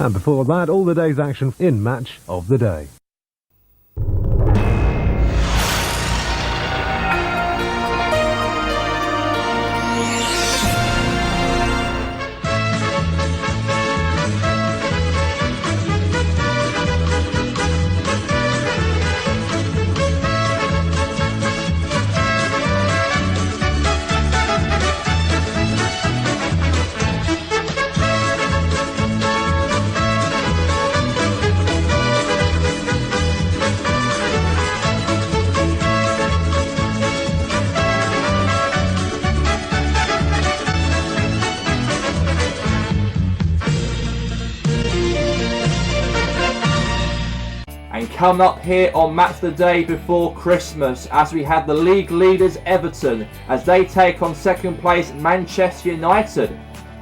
And before that, all the day's action in Match of the Day. And coming up here on Match of the Day before Christmas, as we have the league leaders Everton as they take on second place Manchester United,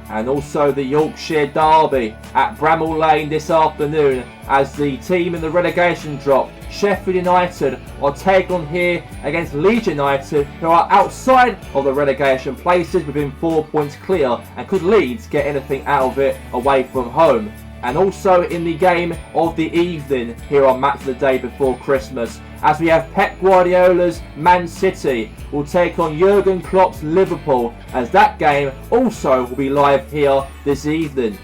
and also the Yorkshire Derby at Bramall Lane this afternoon as the team in the relegation drop, Sheffield United, are taken on here against Leeds United, who are outside of the relegation places within 4 points clear, and could Leeds get anything out of it away from home. And also in the game of the evening here on Match of the Day before Christmas, as we have Pep Guardiola's Man City will take on Jurgen Klopp's Liverpool, as that game also will be live here this evening.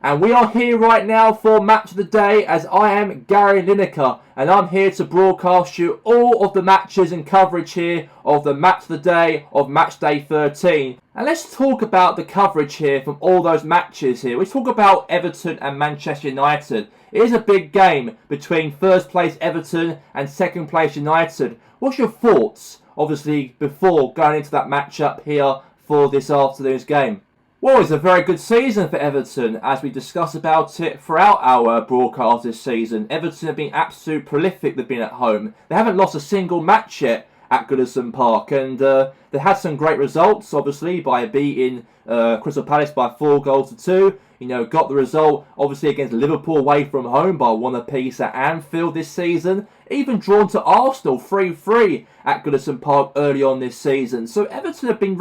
And we are here right now for Match of the Day, as I am Gary Lineker, and I'm here to broadcast you all of the matches and coverage here of the Match of the Day of Match Day 13. And let's talk about the coverage here from all those matches here. We talk about Everton and Manchester United. It is a big game between first place Everton and second place United. What's your thoughts, obviously, before going into that matchup here for this afternoon's game? Well, it's a very good season for Everton, as we discuss about it throughout our broadcast this season. Everton have been absolutely prolific. They've been at home. They haven't lost a single match yet at Goodison Park, and they had some great results, obviously, by beating Crystal Palace by 4-2. You know, got the result, obviously, against Liverpool away from home by 1 apiece at Anfield this season. Even drawn to Arsenal 3-3 at Goodison Park early on this season. So Everton have been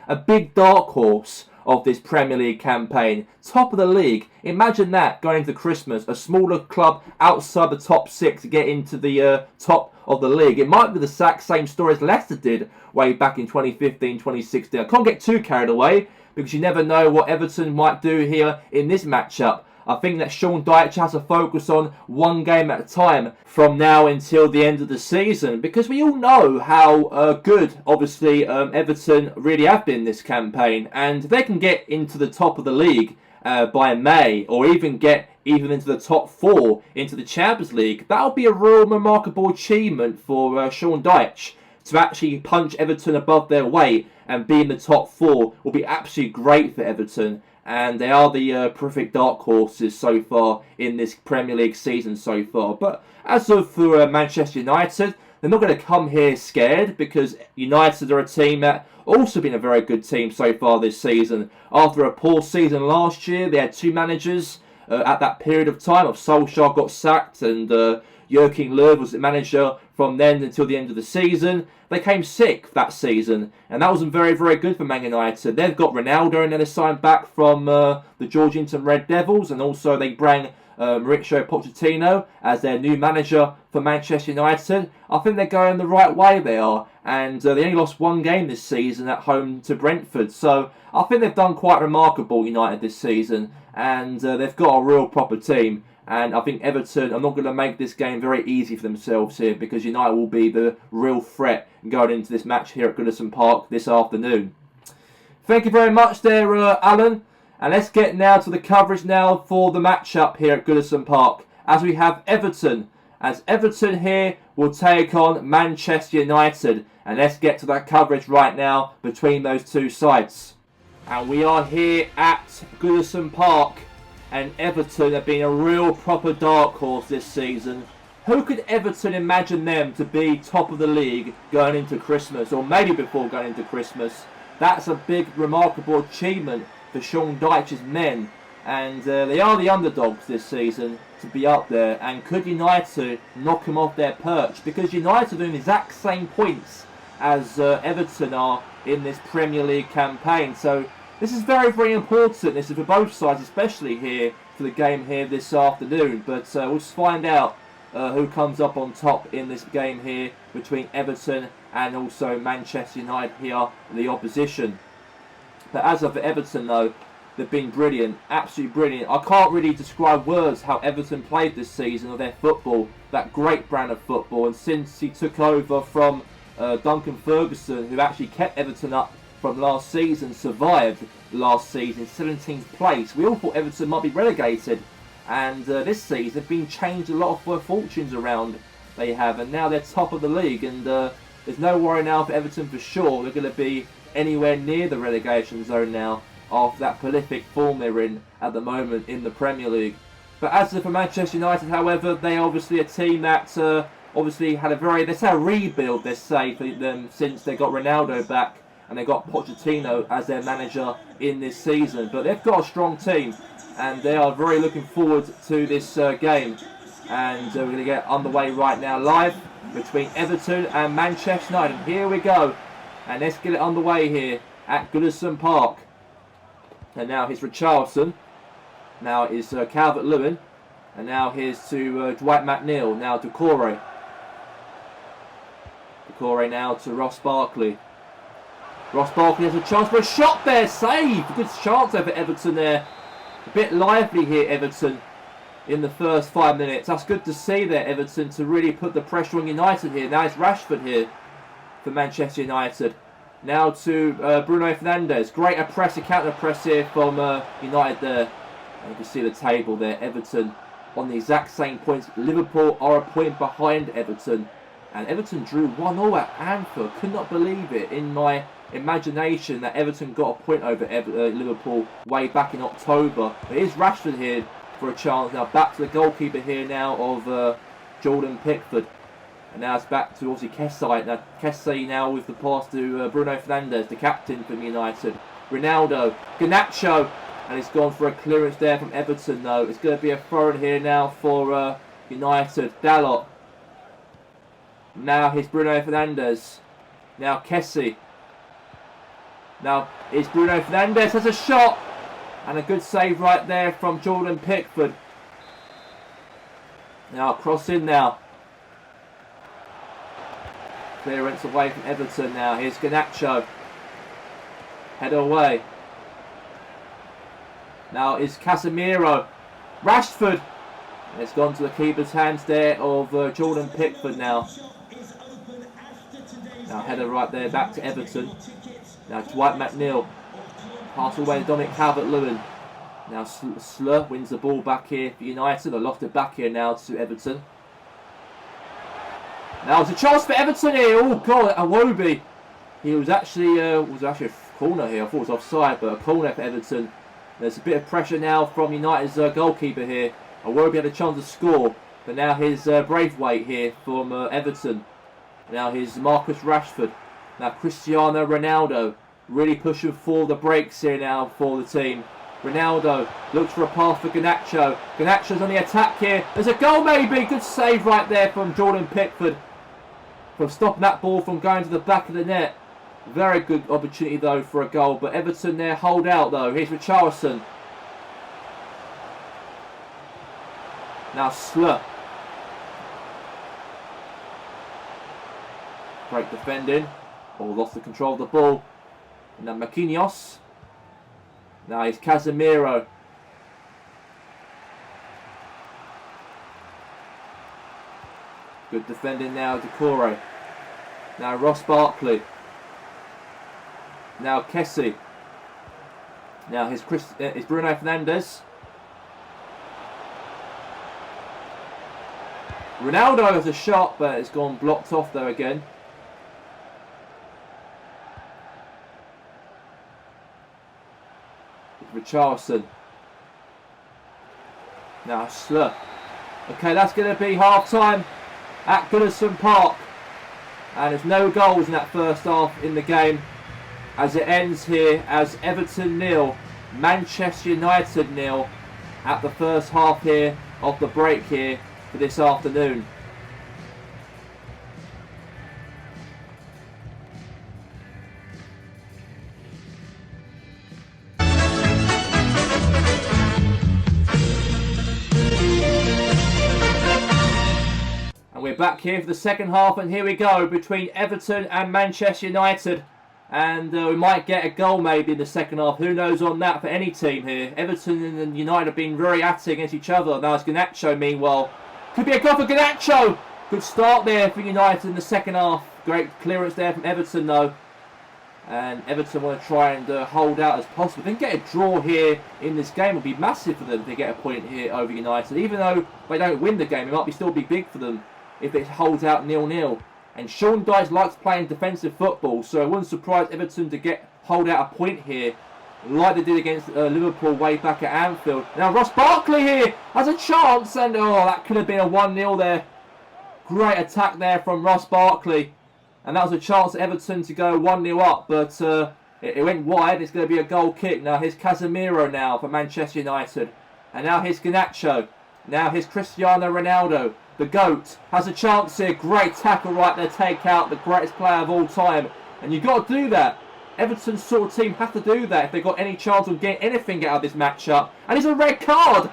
a big dark horse of this Premier League campaign. Top of the league. Imagine that going into Christmas. A smaller club outside the top 6 to get into the top of the league. It might be the exact same story as Leicester did way back in 2015, 2016. I can't get too carried away, because you never know what Everton might do here in this matchup. I think that Sean Dyche has to focus on one game at a time from now until the end of the season, because we all know how good, obviously, Everton really have been this campaign, and they can get into the top of the league by May, or even get into the top 4 into the Champions League. That'll be a real remarkable achievement for Sean Dyche. To actually punch Everton above their weight and be in the top 4 will be absolutely great for Everton. And they are the perfect dark horses so far in this Premier League season so far. But as for Manchester United, they're not going to come here scared, because United are a team that also been a very good team so far this season. After a poor season last year, they had 2 managers at that period of time. Solskjaer got sacked, and Joachim Löw was the manager from then until the end of the season. They came sick that season, and that wasn't very, very good for Man United. They've got Ronaldo, and then they signed back from the Georgington Red Devils, and also they bring Mauricio Pochettino as their new manager for Manchester United. I think they're going the right way, they are, and they only lost 1 game this season at home to Brentford. So I think they've done quite remarkable, United, this season, and they've got a real proper team. And I think Everton are not going to make this game very easy for themselves here, because United will be the real threat going into this match here at Goodison Park this afternoon. Thank you very much there, Alan. And let's get now to the coverage now for the matchup here at Goodison Park, as we have Everton. As Everton here will take on Manchester United. And let's get to that coverage right now between those two sides. And we are here at Goodison Park. And Everton have been a real proper dark horse this season. Who could Everton imagine them to be top of the league going into Christmas, or maybe before going into Christmas? That's a big, remarkable achievement for Sean Dyche's men, and they are the underdogs this season to be up there. And could United knock them off their perch? Because United are doing the exact same points as Everton are in this Premier League campaign. So this is very, very important. This is for both sides, especially here for the game here this afternoon. But we'll find out who comes up on top in this game here between Everton and also Manchester United here, the opposition. But as of Everton though, they've been brilliant, absolutely brilliant. I can't really describe words how Everton played this season, or their football, that great brand of football. And since he took over from Duncan Ferguson, who actually kept Everton up from last season, survived last season, 17th place. We all thought Everton might be relegated, and this season they've been changed a lot of fortunes around. They have, and now they're top of the league, and there's no worry now for Everton for sure. They're going to be anywhere near the relegation zone now after that prolific form they're in at the moment in the Premier League. But as for Manchester United, however, they obviously a team that obviously had a very, they say a rebuild, they say, for them since they got Ronaldo back and they got Pochettino as their manager in this season. But they've got a strong team and they are very looking forward to this game. And we're going to get underway right now live between Everton and Manchester United. And here we go. And let's get it underway here at Goodison Park. And now here's Richarlison. Now is Calvert-Lewin. And now here's to Dwight McNeil. Now to Corey. Corey now to Ross Barkley. Ross Barkley has a chance for a shot there. Save! Good chance over Everton there. A bit lively here, Everton, in the first 5 minutes. That's good to see there, Everton, to really put the pressure on United here. Now it's Rashford here for Manchester United. Now to Bruno Fernandes. Great press, a counter press here from United there. And you can see the table there. Everton on the exact same points. Liverpool are a point behind Everton. And Everton drew 1-1 at Anfield. Could not believe it in my imagination that Everton got a point over Liverpool way back in October. But here's Rashford here for a chance. Now back to the goalkeeper here now of Jordan Pickford. And now it's back to obviously Kessie. Now Kessie now with the pass to Bruno Fernandes, the captain from United. Ronaldo, Garnacho, and it's gone for a clearance there from Everton though. It's going to be a throw in here now for United. Dalot. Now here's Bruno Fernandes. Now Kessie. Now it's Bruno Fernandes, has a shot. And a good save right there from Jordan Pickford. Now cross in now. Clearance away from Everton now. Here's Garnacho. Header away. Now is Casemiro. Rashford. And it's gone to the keeper's hands there of Jordan Pickford now. Now header right there back to Everton. Now Dwight McNeil. Pass away to Dominic Calvert-Lewin. Now Slur wins the ball back here for United. They lost it back here now to Everton. Now it's a chance for Everton here. Oh God, Iwobi. He was actually a corner here. I thought it was offside, but a corner for Everton. There's a bit of pressure now from United's goalkeeper here. Iwobi had a chance to score, but now here's Braithwaite here from Everton. Now here's Marcus Rashford. Now Cristiano Ronaldo really pushing for the breaks here now for the team. Ronaldo looks for a pass for Garnacho. Garnacho's on the attack here. There's a goal maybe. Good save right there from Jordan Pickford. From stopping that ball from going to the back of the net. Very good opportunity though for a goal. But Everton there hold out though. Here's Richarlison. Now Slur. Great defending. Ball lost the control of the ball. And now Marquinhos. Now he's Casemiro. Good defending now to Corey. Now Ross Barkley. Now Kessie. Now here's Bruno Fernandes. Ronaldo has a shot, but it's gone blocked off there again. Richarlison. Now Slur. Okay, that's going to be half time at Goodison Park. And there's no goals in that first half in the game. As it ends here as Everton 0, Manchester United 0 at the first half here of the break here for this afternoon. And we're back here for the second half, and here we go between Everton and Manchester United. And we might get a goal maybe in the second half. Who knows on that for any team here. Everton and United have been very active against each other. Now it's Garnacho meanwhile. Could be a goal for Garnacho. Good start there for United in the second half. Great clearance there from Everton though. And Everton want to try and hold out as possible. If they can get a draw here in this game, it will be massive for them if they get a point here over United. Even though they don't win the game, it might still be big for them if it holds out 0-0. And Sean Dyche likes playing defensive football, so it wouldn't surprise Everton to hold out a point here, like they did against Liverpool way back at Anfield. Now Ross Barkley here has a chance, and oh, that could have been a 1-0 there. Great attack there from Ross Barkley. And that was a chance for Everton to go 1-0 up, but it went wide. It's going to be a goal kick. Now here's Casemiro now for Manchester United. And now here's Garnacho. Now here's Cristiano Ronaldo. The GOAT has a chance here. Great tackle right there. Take out the greatest player of all time. And you've got to do that. Everton's sort of team have to do that if they've got any chance of getting anything out of this matchup. And it's a red card.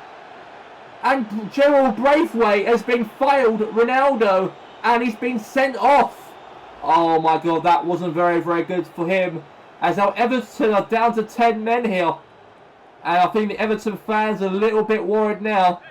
And Gerald Braithwaite has been failed Ronaldo. And he's been sent off. Oh my God, that wasn't very, very good for him. As now Everton are down to 10 men here. And I think the Everton fans are a little bit worried now.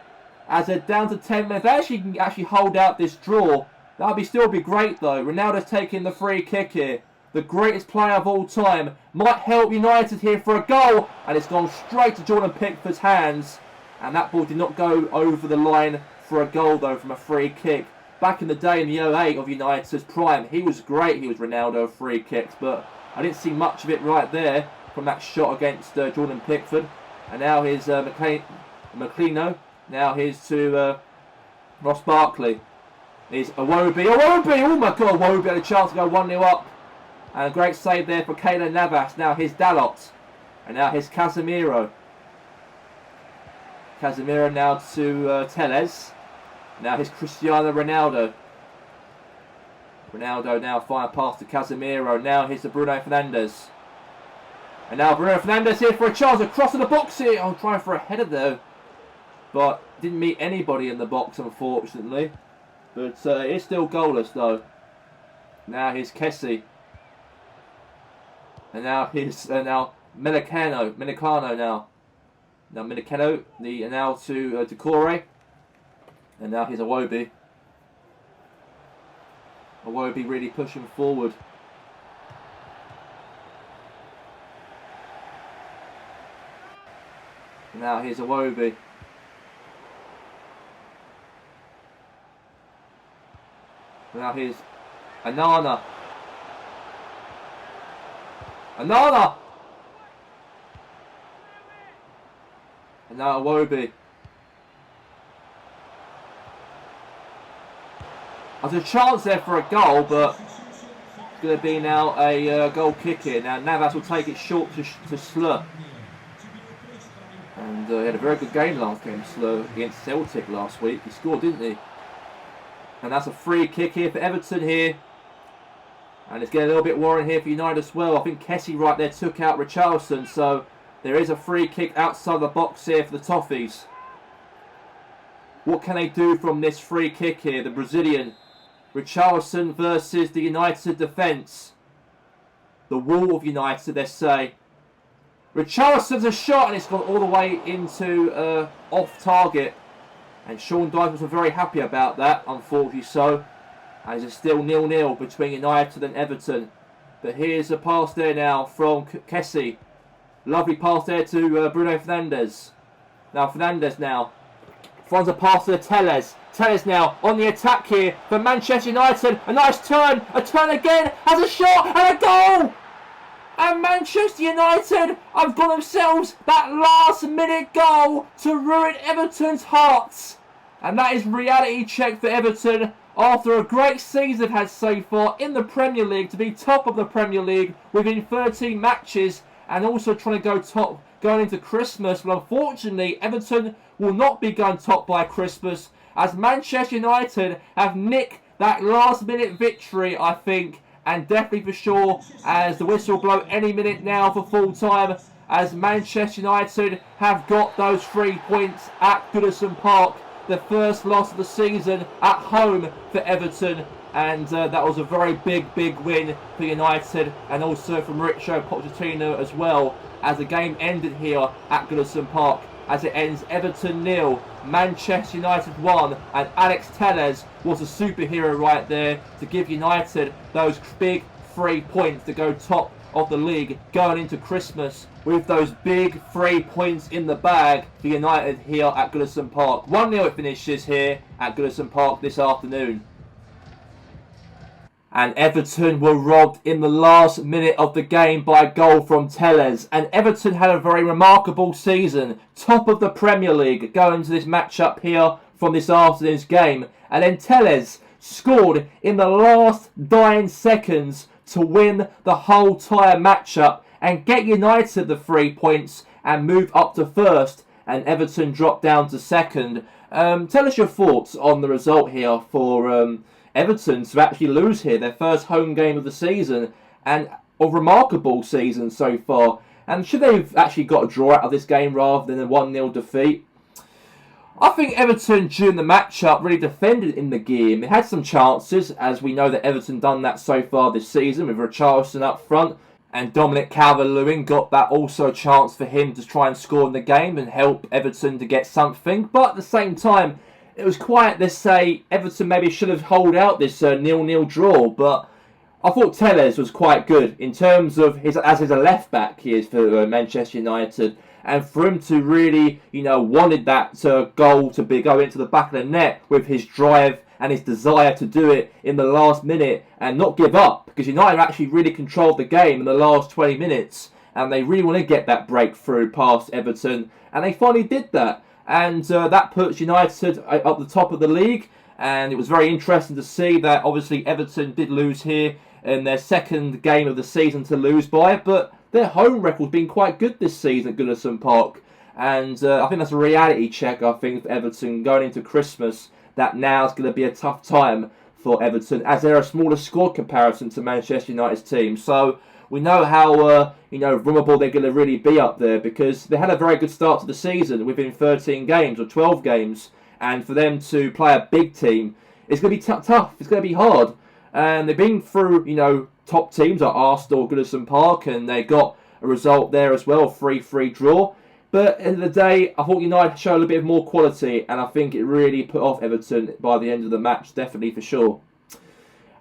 As they're down to 10 men. If they can actually hold out this draw, that would still be great though. Ronaldo's taking the free kick here. The greatest player of all time. Might help United here for a goal. And it's gone straight to Jordan Pickford's hands. And that ball did not go over the line for a goal though from a free kick. Back in the day in the 08 of United's prime, he was great. He was Ronaldo free kicks. But I didn't see much of it right there from that shot against Jordan Pickford. And now here's McLeano. Now here's to Ross Barkley. Here's Iwobi. Oh my God, Iwobi had a chance to go 1-0 up. And a great save there for Keylor Navas. Now here's Dalot. And now here's Casemiro. Casemiro now to Telles. Now here's Cristiano Ronaldo. Ronaldo now fire pass to Casemiro. Now here's to Bruno Fernandes. And now Bruno Fernandes here for a chance across to the box here. I'm trying for a header though. But didn't meet anybody in the box unfortunately. But it's still goalless though. Now here's Kessie. And now here's Milicano now. Now Milicano now to Decore. And now here's Iwobi. Iwobi really pushing forward. And now here's Iwobi. And now here's Anana. And now Iwobi. There's a chance there for a goal, but it's going to be now a goal kick here. Now Navas will take it short to Slur. And he had a very good game last game, Slur, against Celtic last week. He scored, didn't he? And that's a free kick here for Everton here. And it's getting a little bit worrying here for United as well. I think Kessie right there took out Richarlison. So there is a free kick outside the box here for the Toffees. What can they do from this free kick here? The Brazilian. Richarlison versus the United defence. The wall of United, they say. Richarlison's a shot and it's gone all the way into off target. And Sean Dyche wasn't very happy about that, unfortunately so. And it's still 0-0 between United and Everton. But here's a pass there now from Kessie. Lovely pass there to Bruno Fernandes. Now Fernandes now. Finds a pass to Telles. Telles now on the attack here for Manchester United. A nice turn. A turn again. Has a shot and a goal. And Manchester United have got themselves that last minute goal to ruin Everton's hearts. And that is reality check for Everton after a great season they've had so far in the Premier League, to be top of the Premier League within 13 matches and also trying to go top going into Christmas. But unfortunately Everton will not be going top by Christmas, as Manchester United have nicked that last minute victory, I think. And definitely for sure, as the whistle blow any minute now for full time, as Manchester United have got those 3 points at Goodison Park. the first loss of the season at home for Everton, and that was a very big win for United, and also from Mauricio Pochettino as well, as the game ended here at Goodison Park. As it ends, Everton 0, Manchester United 1, and Alex Telles was a superhero right there to give United those big 3 points to go top of the league going into Christmas, with those big 3 points in the bag for United here at Goodison Park. 1-0 it finishes here at Goodison Park this afternoon. And Everton were robbed in the last minute of the game by a goal from Telles. And Everton had a very remarkable season, top of the Premier League, going to this matchup here from this afternoon's game. And then Telles scored in the last dying seconds to win the whole entire matchup and get United the 3 points and move up to first. And Everton dropped down to second. Tell us your thoughts on the result here for Everton to actually lose here, their first home game of the season, and a remarkable season so far. And should they have actually got a draw out of this game rather than a 1-0 defeat? I think Everton during the matchup really defended in the game. They had some chances, as we know that Everton done that so far this season with Richarlison up front, and Dominic Calvert-Lewin got that also a chance for him to try and score in the game and help Everton to get something. But at the same time, it was quite, let's say, Everton maybe should have held out this 0-0 draw, but I thought Telles was quite good in terms of his, as a left back he is for Manchester United, and for him to really, wanted that goal to go into the back of the net with his drive and his desire to do it in the last minute and not give up, because United actually really controlled the game in the last 20 minutes and they really want to get that breakthrough past Everton, and they finally did that. And that puts United up the top of the league. And it was very interesting to see that obviously Everton did lose here in their second game of the season to lose by. But their home record's been quite good this season at Goodison Park. And I think that's a reality check, I think, for Everton going into Christmas. That now is going to be a tough time for Everton, as they're a smaller squad comparison to Manchester United's team. So we know how vulnerable they're going to really be up there, because they had a very good start to the season within 13 games or 12 games, and for them to play a big team, it's going to be tough. It's going to be hard, and they've been through top teams like Arsenal, Goodison Park, and they got a result there as well, 3-3 draw. But at the end of the day, I thought United showed a bit of more quality, and I think it really put off Everton by the end of the match, definitely for sure.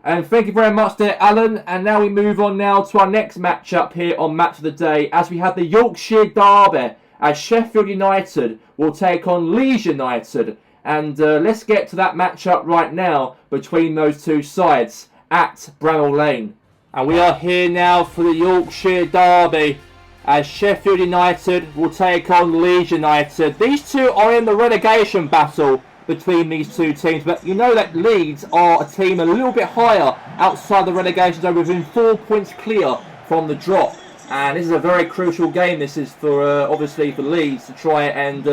And thank you very much there, Alan. And now we move on now to our next matchup here on Match of the Day, as we have the Yorkshire Derby, as Sheffield United will take on Leeds United. And let's get to that matchup right now between those two sides at Bramall Lane. And we are here now for the Yorkshire Derby, as Sheffield United will take on Leeds United. These two are in the relegation battle between these two teams, but you know that Leeds are a team a little bit higher outside the relegation zone, within 4 points clear from the drop. And this is a very crucial game. This is for obviously for Leeds to try and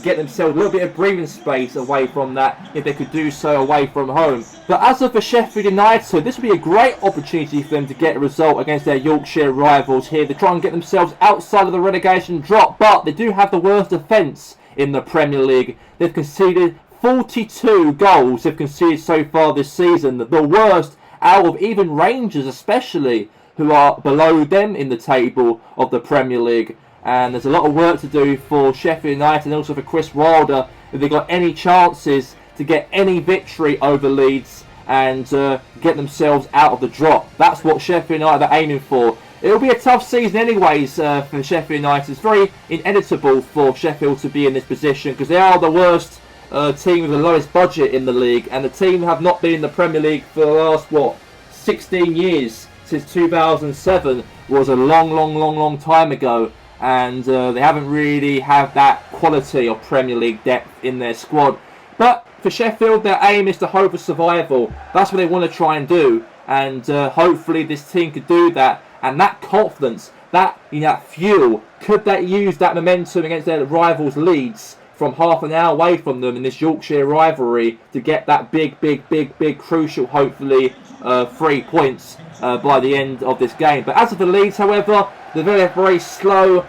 get themselves a little bit of breathing space away from that, if they could do so away from home. But as for Sheffield United, this would be a great opportunity for them to get a result against their Yorkshire rivals here, to try and get themselves outside of the relegation drop. But they do have the worst defence in the Premier League. They've conceded 42 goals they've conceded so far this season, the worst out of even Rangers especially, who are below them in the table of the Premier League. And there's a lot of work to do for Sheffield United and also for Chris Wilder if they've got any chances to get any victory over Leeds and get themselves out of the drop. That's what Sheffield United are aiming for. It'll be a tough season anyways for Sheffield United. It's very inevitable for Sheffield to be in this position, because they are the worst team with the lowest budget in the league, and the team have not been in the Premier League for the last 16 years. Since 2007 was a long time ago, and they haven't really had that quality of Premier League depth in their squad. But for Sheffield, their aim is to hope for survival. That's what they want to try and do, and hopefully this team could do that. And that confidence, that fuel, could they use that momentum against their rivals Leeds from half an hour away from them in this Yorkshire rivalry to get that big crucial, hopefully, 3 points by the end of this game. But as of the Leeds, however, the very slow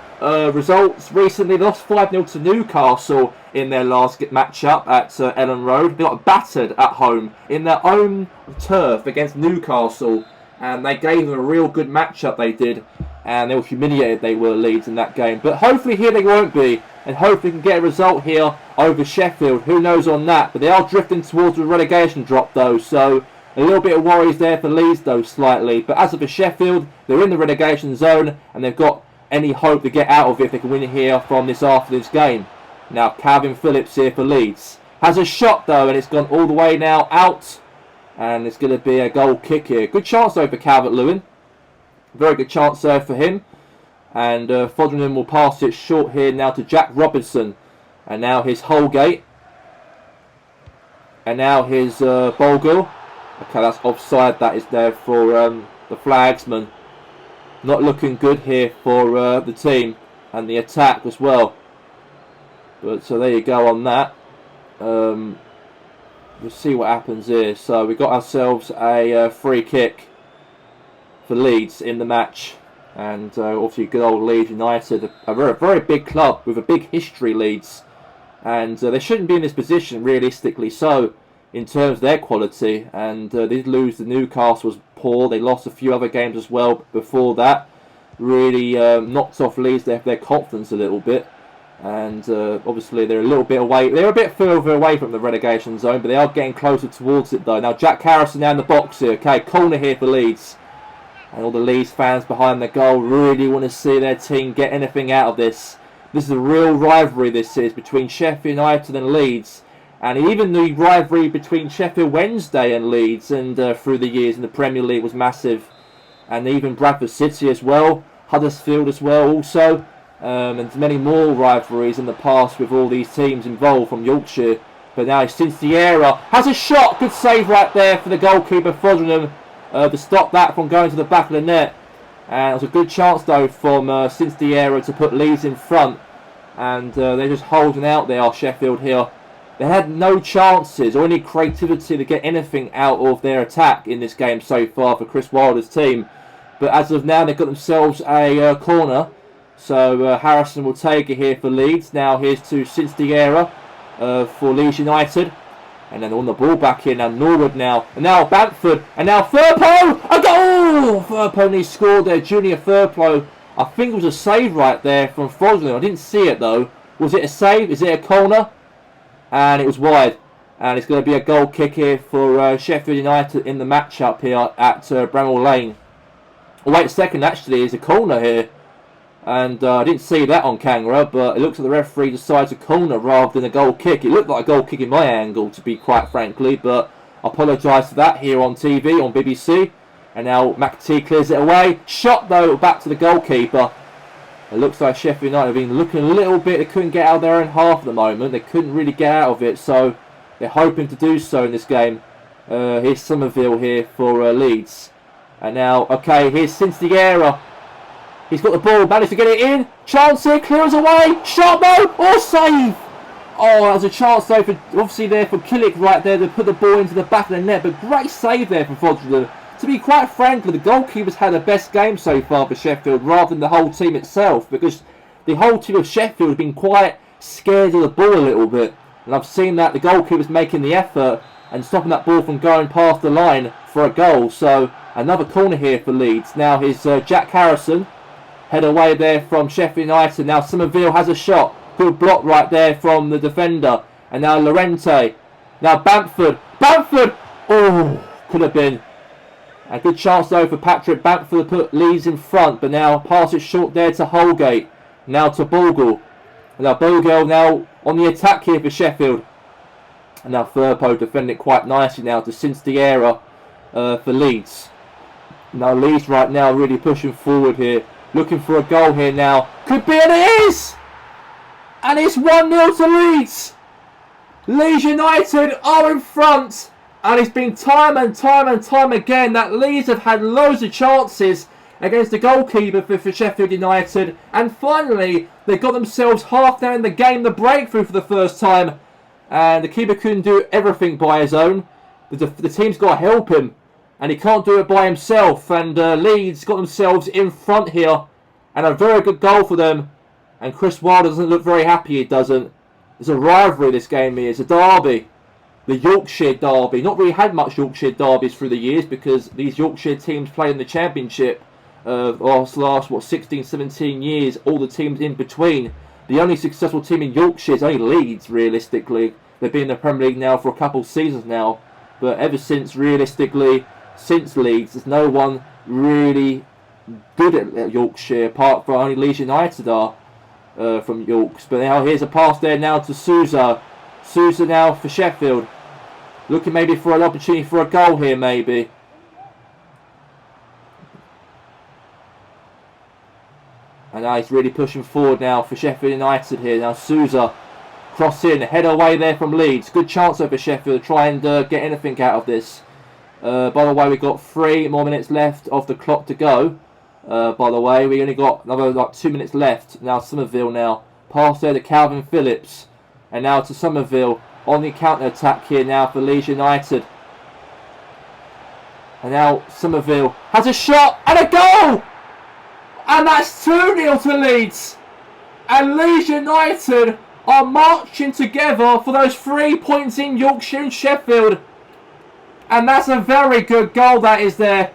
results. Recently, they lost 5-0 to Newcastle in their last match-up at Ellen Road. They got battered at home in their own turf against Newcastle, and they gave them a real good match-up, they did, and they were humiliated, they were, Leeds, in that game. But hopefully here they won't be, and hopefully can get a result here over Sheffield. Who knows on that, but they are drifting towards a relegation drop, though, so a little bit of worries there for Leeds, though, slightly. But as for Sheffield, they're in the relegation zone, and they've got any hope to get out of it if they can win here from this afternoon's game. Now, Calvin Phillips here for Leeds. Has a shot, though, and it's gone all the way now out. And it's going to be a goal kick here. Good chance, though, for Calvert-Lewin. Very good chance there for him. And Foderingham will pass it short here now to Jack Robinson. And now his Holgate. And now his Bogle. Okay, that's offside. That is there for the flagsman. Not looking good here for the team. And the attack as well. But so there you go on that. We'll see what happens here. So we got ourselves a free kick for Leeds in the match. And obviously good old Leeds United. A very big club with a big history, Leeds. And they shouldn't be in this position, realistically so, in terms of their quality. And they did lose to Newcastle, was poor. They lost a few other games as well before that. Really knocked off Leeds their confidence a little bit. And obviously they're a little bit away. They're a bit further away from the relegation zone, but they are getting closer towards it, though. Now Jack Harrison down the box here. Okay, corner here for Leeds. And all the Leeds fans behind the goal really want to see their team get anything out of this. This is a real rivalry, this is, between Sheffield United and Leeds. And even the rivalry between Sheffield Wednesday and Leeds and through the years in the Premier League was massive. And even Bradford City as well. Huddersfield as well also. And many more rivalries in the past with all these teams involved from Yorkshire. But now Cinstiera has a shot. Good save right there for the goalkeeper Foderingham to stop that from going to the back of the net. And it was a good chance though from Cinstiera to put Leeds in front. And they're just holding out there, Sheffield here. They had no chances or any creativity to get anything out of their attack in this game so far for Chris Wilder's team. But as of now, they've got themselves a corner. So Harrison will take it here for Leeds. Now here's to Cinstiera for Leeds United. And then on the ball back here. Now Norwood now. And now Bamford. And now Firpo! A goal! Firpo needs scored there. Junior Firpo. I think it was a save right there from Foderingham. I didn't see it though. Was it a save? Is it a corner? And it was wide. And it's going to be a goal kick here for Sheffield United in the match-up here at Bramall Lane. Oh, wait a second. Actually, it's a corner here. And I didn't see that on camera, but it looks like the referee decides a corner rather than a goal kick. It looked like a goal kick in my angle, to be quite frankly, but I apologise for that here on TV, on BBC. And now McAtee clears it away. Shot, though, back to the goalkeeper. It looks like Sheffield United have been looking a little bit. They couldn't get out of their own half at the moment. They couldn't really get out of it, so they're hoping to do so in this game. Here's Somerville here for Leeds. And now, okay, here's Cinstiera. He's got the ball, managed to get it in. Chance here, clears away. Shot, no, or save. Oh, that was a chance though, for obviously there for Killick right there to put the ball into the back of the net. But great save there for Foderingham. To be quite frankly, the goalkeeper's had the best game so far for Sheffield rather than the whole team itself. Because the whole team of Sheffield have been quite scared of the ball a little bit. And I've seen that the goalkeeper's making the effort and stopping that ball from going past the line for a goal. So another corner here for Leeds. Now here's Jack Harrison. Head away there from Sheffield United. Now Somerville has a shot. Good block right there from the defender. And now Llorente. Now Bamford. Bamford! Oh, could have been. A good chance though for Patrick Bamford to put Leeds in front. But now pass it short there to Holgate. Now to Bogle. And now Bogle now on the attack here for Sheffield. And now Firpo defending it quite nicely now to Cinstiera for Leeds. Now Leeds right now really pushing forward here. Looking for a goal here now. Could be, and it is! And it's 1-0 to Leeds. Leeds United are in front. And it's been time and time and time again that Leeds have had loads of chances. against the goalkeeper for Sheffield United. And finally, they got themselves half down in the game, the breakthrough for the first time. And the keeper couldn't do everything by his own. The team's got to help him. And he can't do it by himself. And Leeds got themselves in front here. And a very good goal for them. And Chris Wilder doesn't look very happy, he doesn't. It's a rivalry, this game here. It's a derby. The Yorkshire derby. Not really had much Yorkshire derbies through the years because these Yorkshire teams play in the Championship last 16, 17 years. All the teams in between. The only successful team in Yorkshire is only Leeds, realistically. They've been in the Premier League now for a couple of seasons now. But ever since, realistically, since Leeds, there's no one really good at Yorkshire, apart from only Leeds United are from Yorks. But now here's a pass there now to Sousa. Sousa now for Sheffield. Looking maybe for an opportunity for a goal here, maybe. And now he's really pushing forward now for Sheffield United here. Now Sousa, cross in, head away there from Leeds. Good chance over Sheffield to try and get anything out of this. By the way, we've got 3 more minutes left of the clock to go. By the way, we only got another 2 minutes left. Now Somerville now. Pass there to Calvin Phillips. And now to Somerville on the counter-attack here now for Leeds United. And now Somerville has a shot and a goal! And that's 2-0 to Leeds. And Leeds United are marching together for those 3 points in Yorkshire and Sheffield. And that's a very good goal that is there.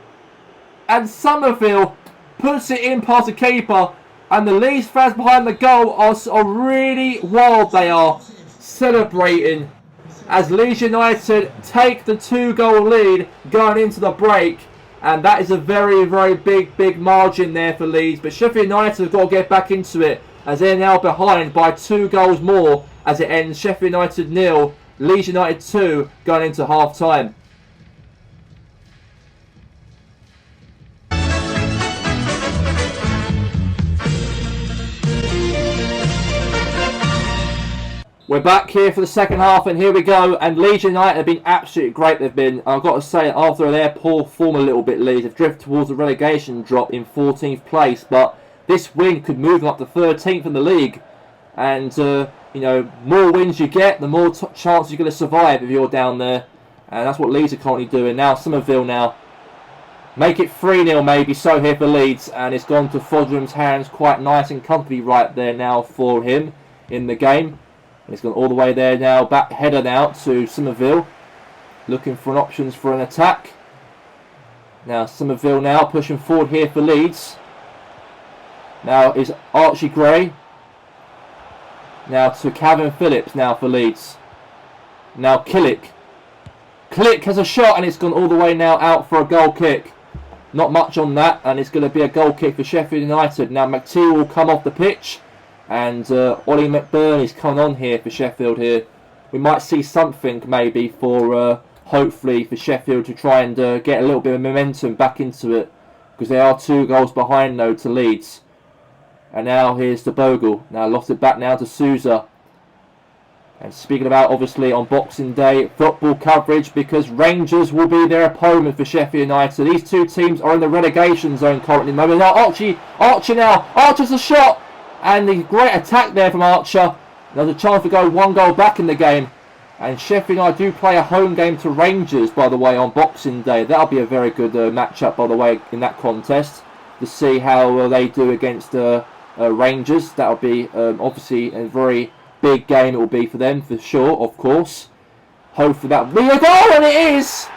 And Somerville puts it in past the keeper. And the Leeds fans behind the goal are really wild. They are celebrating as Leeds United take the 2-goal lead going into the break. And that is a very, very big margin there for Leeds. But Sheffield United have got to get back into it as they're now behind by 2 goals more as it ends Sheffield United 0, Leeds United 2 going into half time. We're back here for the second half, and here we go. And Leeds United have been absolutely great. They've been, I've got to say, after their poor form a little bit, Leeds have drifted towards a relegation drop in 14th place. But this win could move them up to 13th in the league. And, you know, more wins you get, the more chance you're going to survive if you're down there. And that's what Leeds are currently doing. Now, Somerville now. Make it 3-0 maybe so here for Leeds. And it's gone to Fodram's hands quite nice and comfy right there now for him in the game. It's gone all the way there now, back header now to Somerville. Looking for options for an attack. Now Somerville now pushing forward here for Leeds. Now is Archie Gray. Now to Calvin Phillips now for Leeds. Now Killick. Killick has a shot and it's gone all the way now out for a goal kick. Not much on that, and it's going to be a goal kick for Sheffield United. Now McTeer will come off the pitch. And Ollie McBurn is coming on here for Sheffield here. We might see something maybe for, hopefully, for Sheffield to try and get a little bit of momentum back into it. Because they are 2 goals behind, though, to Leeds. And now here's the Bogle. Now lost it back now to Sousa. And speaking about, obviously, on Boxing Day, football coverage, because Rangers will be their opponent for Sheffield United. These 2 teams are in the relegation zone currently. Now Archie now. Archer's a shot. And the great attack there from Archer. There's a chance to go 1 goal back in the game. And Sheffield United do play a home game to Rangers, by the way, on Boxing Day. That'll be a very good matchup, by the way, in that contest. To see how they do against Rangers. That'll be obviously a very big game it will be for them, for sure, of course. Hopefully that'll be a goal, and it is!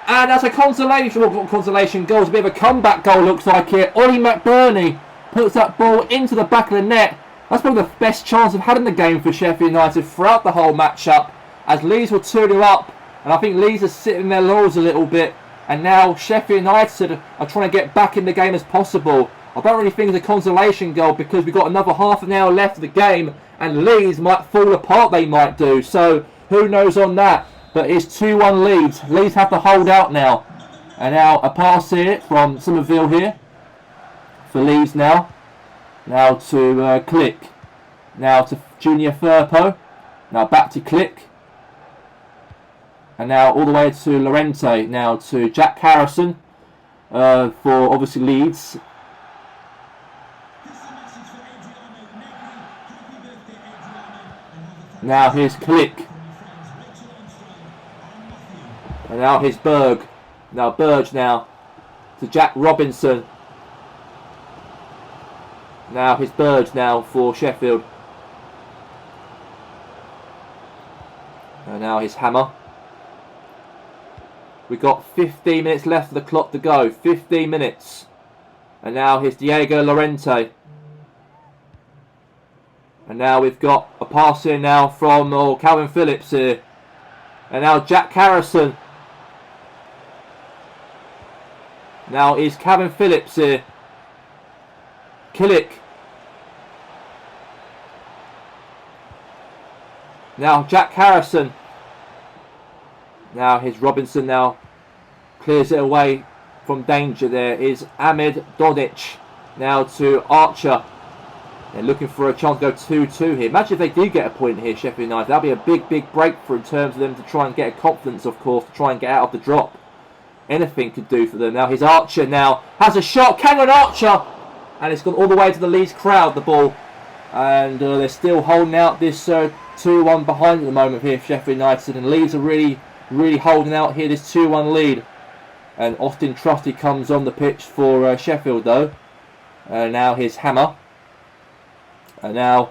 And that's a consolation goal. It's a bit of a comeback goal, looks like here. Ollie McBurney puts that ball into the back of the net. That's probably the best chance I've had in the game for Sheffield United throughout the whole matchup. As Leeds were 2-0 up. And I think Leeds are sitting in their laurels a little bit. And now Sheffield United are trying to get back in the game as possible. I don't really think it's a consolation goal because we've got another half an hour left of the game. And Leeds might fall apart, they might do. So who knows on that. But it's 2-1 Leeds. Leeds have to hold out now. And now a pass here from Somerville here. For Leeds now. Now to Click. Now to Junior Firpo. Now back to Click. And now all the way to Lorente. Now to Jack Harrison. for obviously Leeds. Now here's Klick. And now here's Berg. Now Burge now to Jack Robinson. Now here's Burge now for Sheffield. And now here's Hammer. We've got 15 minutes left of the clock to go. 15 minutes. And now here's Diego Llorente. And now we've got a pass here now from Calvin Phillips here. And now Jack Harrison. Now is Calvin Phillips here. Killick. Now Jack Harrison. Now here's Robinson now. Clears it away from danger. There is Ahmed Dodic. Now to Archer. They're looking for a chance to go 2-2 here. Imagine if they do get a point here, Sheffield United. That'd be a big, big breakthrough in terms of them to try and get a confidence, of course, to try and get out of the drop. Anything could do for them. Now here's Archer now. Has a shot. Cameron Archer. And it's gone all the way to the Leeds crowd, the ball. And they're still holding out this 2-1 behind at the moment here, Sheffield United. And Leeds are really holding out here, this 2-1 lead. And Austin Trusty comes on the pitch for Sheffield, though. Now here's Hammer. And now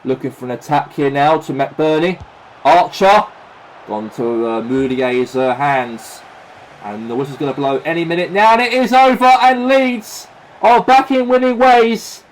looking for an attack here now to McBurney. Archer. Gone to Moudier's hands. And the whistle's going to blow any minute now. And it is over. And Leeds are back in winning ways.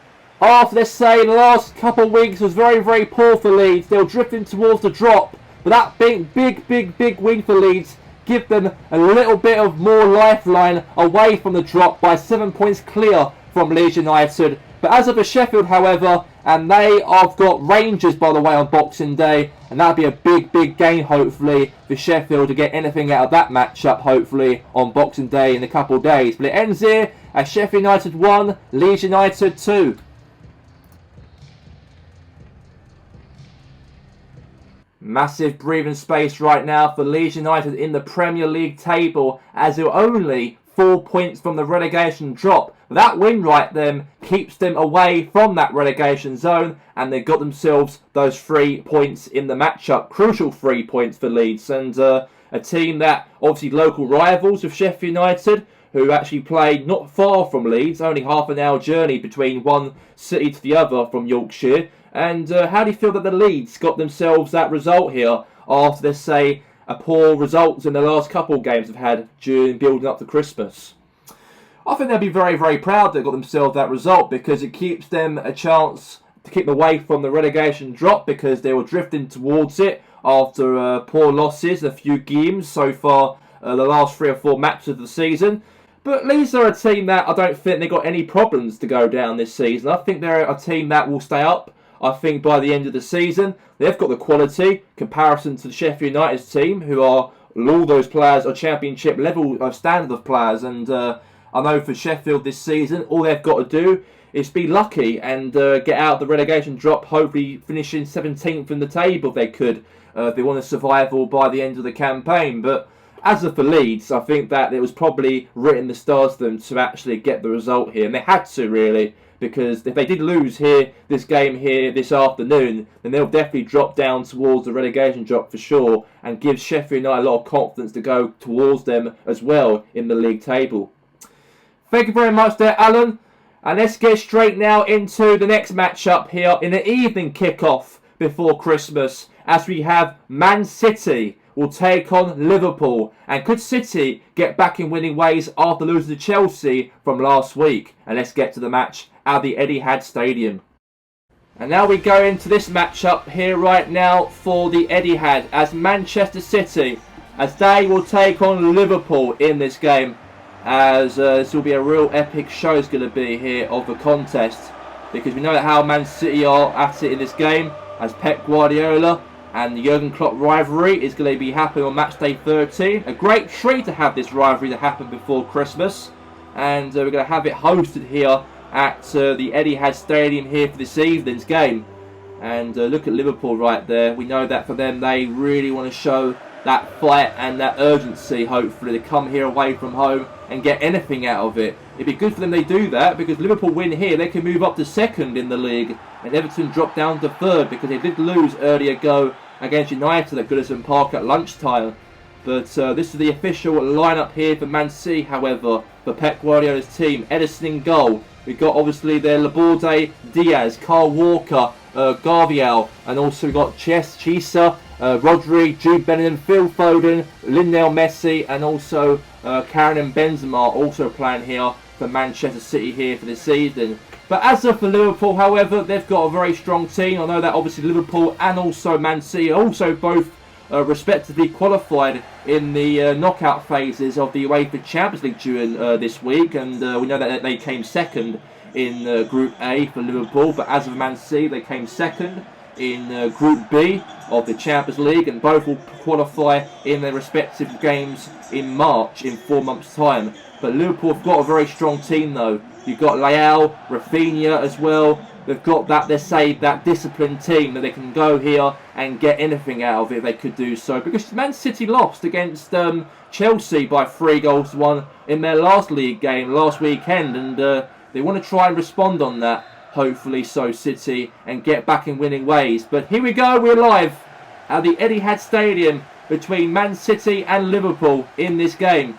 After, let's say, the last couple of weeks was very, very poor for Leeds. They were drifting towards the drop. But that big win for Leeds give them a little bit of more lifeline away from the drop by 7 points clear from Leeds United. But as of for Sheffield, however, and they have got Rangers, by the way, on Boxing Day, and that'll be a big game, hopefully, for Sheffield to get anything out of that matchup, hopefully, on Boxing Day in a couple of days. But it ends here as Sheffield United 1, Leeds United 2. Massive breathing space right now for Leeds United in the Premier League table, as they're only 4 points from the relegation drop. That win right then keeps them away from that relegation zone, and they got themselves those 3 points in the matchup. Crucial 3 points for Leeds, and a team that obviously local rivals of Sheffield United, who actually played not far from Leeds, only half an hour journey between one city to the other from Yorkshire. And how do you feel that the Leeds got themselves that result here after, let's say, a poor results in the last couple of games they've had during building up to Christmas? I think they'll be very proud they got themselves that result, because it keeps them a chance to keep away from the relegation drop, because they were drifting towards it after poor losses, a few games so far, the last 3 or 4 matches of the season. But Leeds are a team that I don't think they've got any problems to go down this season. I think they're a team that will stay up. I think by the end of the season, they've got the quality, comparison to the Sheffield United team, who are, all those players are championship level standard of players. And I know for Sheffield this season, all they've got to do is be lucky and get out of the relegation drop, hopefully finishing 17th in the table if they could, if they want to survive all by the end of the campaign. But as for Leeds, I think that it was probably written in the stars for them to actually get the result here. And they had to, really, because if they did lose here, this game here this afternoon, then they'll definitely drop down towards the relegation drop for sure, and give Sheffield United a lot of confidence to go towards them as well in the league table. Thank you very much there, Alan. And let's get straight now into the next matchup here in the evening kickoff before Christmas, as we have Man City will take on Liverpool. And could City get back in winning ways after losing to Chelsea from last week? And let's get to the match at the Etihad Stadium. And now we go into this matchup here right now for the Etihad, as Manchester City, as they will take on Liverpool in this game. As this will be a real epic show is going to be here of the contest, because we know how Man City are at it in this game, as Pep Guardiola and the Jurgen Klopp rivalry is going to be happening on match day 13. A great treat to have this rivalry to happen before Christmas, and we're going to have it hosted here at the Etihad Stadium here for this evening's game. And look at Liverpool right there. We know that for them, they really want to show that fight and that urgency, hopefully, to come here away from home and get anything out of it. It'd be good for them they do that, because Liverpool win here, they can move up to second in the league, and Everton drop down to third, because they did lose earlier go against United at Goodison Park at lunchtime. But this is the official lineup here for Man City, however, for Pep Guardiola's team. Ederson in goal. We've got obviously their Laborde, Diaz, Carl Walker, Garvial, and also we've got Chisa, Rodri, Jude Bellingham, Phil Foden, Lionel Messi, and also Karim Benzema also playing here for Manchester City here for this season. But as for Liverpool, however, they've got a very strong team. I know that obviously Liverpool and also Man City are also both respectively qualified in the knockout phases of the UEFA Champions League during this week, and we know that they came second in Group A for Liverpool, but as of Man City, they came second in Group B of the Champions League, and both will qualify in their respective games in March in 4 months' time. But Liverpool have got a very strong team though. You've got Leao, Rafinha as well. They've got that, let's say, that disciplined team that they can go here and get anything out of it if they could do so. Because Man City lost against Chelsea by 3-1 in their last league game last weekend, and they want to try and respond on that, hopefully so, City, and get back in winning ways. But here we go, we're live at the Etihad Stadium between Man City and Liverpool in this game.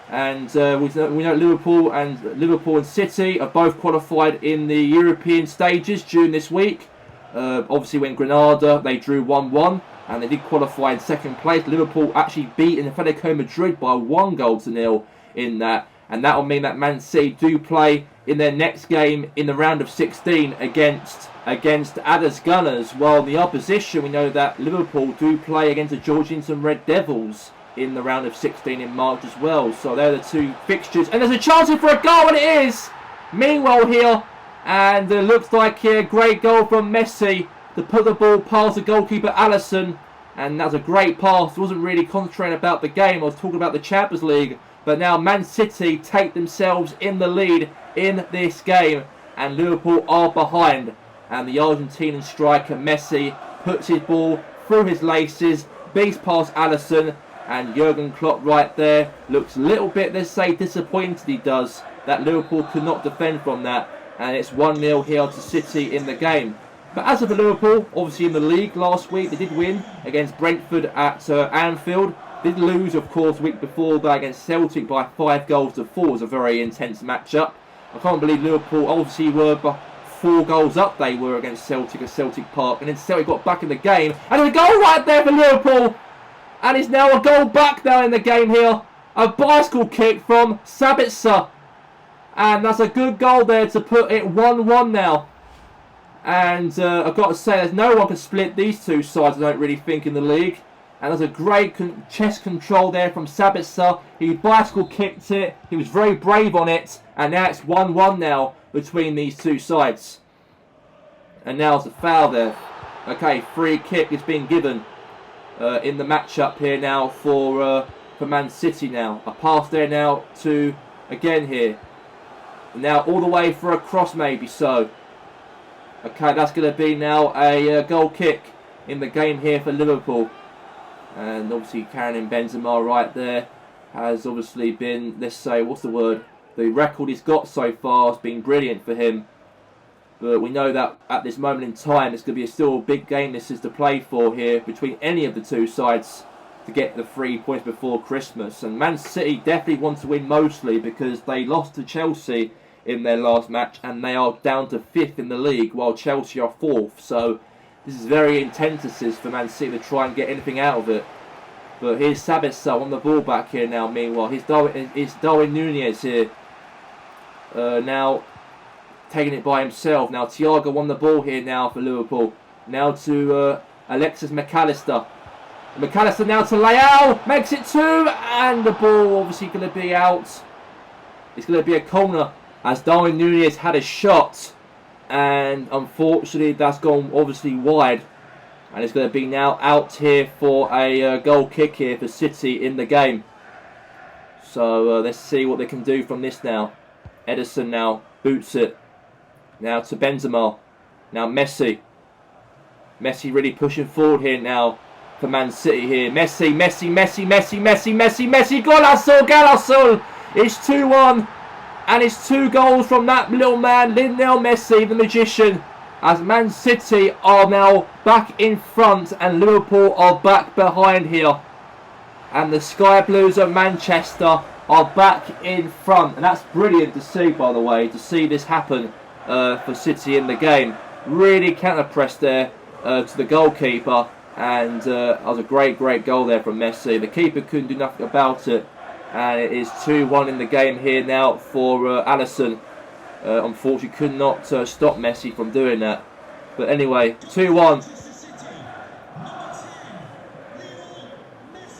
And we know Liverpool and City are both qualified in the European stages during this week. Obviously, when Granada, they drew 1-1, and they did qualify in second place. Liverpool actually beaten Atletico Madrid by 1-0 in that, and that will mean that Man City do play in their next game in the round of 16 against Adas Gunners. While the opposition, we know that Liverpool do play against the Georgington Red Devils in the round of 16 in March as well. So they're the two fixtures, and there's a chance for a goal, and it is meanwhile here, and it looks like here a great goal from Messi to put the ball past the goalkeeper Alisson, and that's a great pass. I wasn't really concentrating about the game, I was talking about the Champions League. But now Man City take themselves in the lead in this game, and Liverpool are behind, and the Argentinian striker Messi puts his ball through his laces, beats past Alisson, and Jurgen Klopp right there looks a little bit, let's say, disappointed, he does, that Liverpool could not defend from that, and it's 1-0 here to City in the game. But as for Liverpool, obviously in the league last week, they did win against Brentford at Anfield. Did lose, of course, week before that against Celtic by 5-4. It was a very intense matchup. I can't believe Liverpool obviously were 4 goals up, they were against Celtic at Celtic Park, and then Celtic got back in the game, and a goal right there for Liverpool. And it's now a goal back now in the game here. A bicycle kick from Sabitzer. And that's a good goal there to put it 1-1 now. And I've got to say, there's no one can split these two sides, I don't really think, in the league. And there's a great chest control there from Sabitzer. He bicycle kicked it. He was very brave on it. And now it's 1-1 now between these two sides. And now it's a foul there. Okay, free kick is being given in the matchup here now for Man City now. A pass there now to, again here. Now all the way for a cross maybe so. Okay, that's going to be now a goal kick in the game here for Liverpool. And obviously Karim Benzema right there has obviously been, let's say, what's the word? The record he's got so far has been brilliant for him. But we know that at this moment in time, it's going to be still a big game this is to play for here between any of the two sides to get the 3 points before Christmas. And Man City definitely want to win mostly because they lost to Chelsea in their last match and they are down to 5th in the league while Chelsea are 4th. So this is very intense for Man City to try and get anything out of it. But here's Sabitzer on the ball back here now. Meanwhile, here's Darwin Nunez here. Now taking it by himself. Now Thiago won the ball here now for Liverpool. Now to Alexis McAllister. McAllister now to Leao. Makes it 2. And the ball obviously going to be out. It's going to be a corner as Darwin Nunez had a shot. And unfortunately that's gone obviously wide. And it's going to be now out here for a goal kick here for City in the game. So let's see what they can do from this now. Ederson now boots it. Now to Benzema. Now Messi. Messi really pushing forward here now for Man City here. Messi. Golazo. It's 2-1. And it's 2 goals from that little man, Lionel Messi, the magician. As Man City are now back in front and Liverpool are back behind here. And the Sky Blues of Manchester are back in front. And that's brilliant to see, by the way, to see this happen for City in the game. Really counter-pressed there to the goalkeeper. And that was a great goal there from Messi. The keeper couldn't do nothing about it. And it is 2-1 in the game here now for Alisson. Unfortunately, could not stop Messi from doing that. But anyway, 2-1.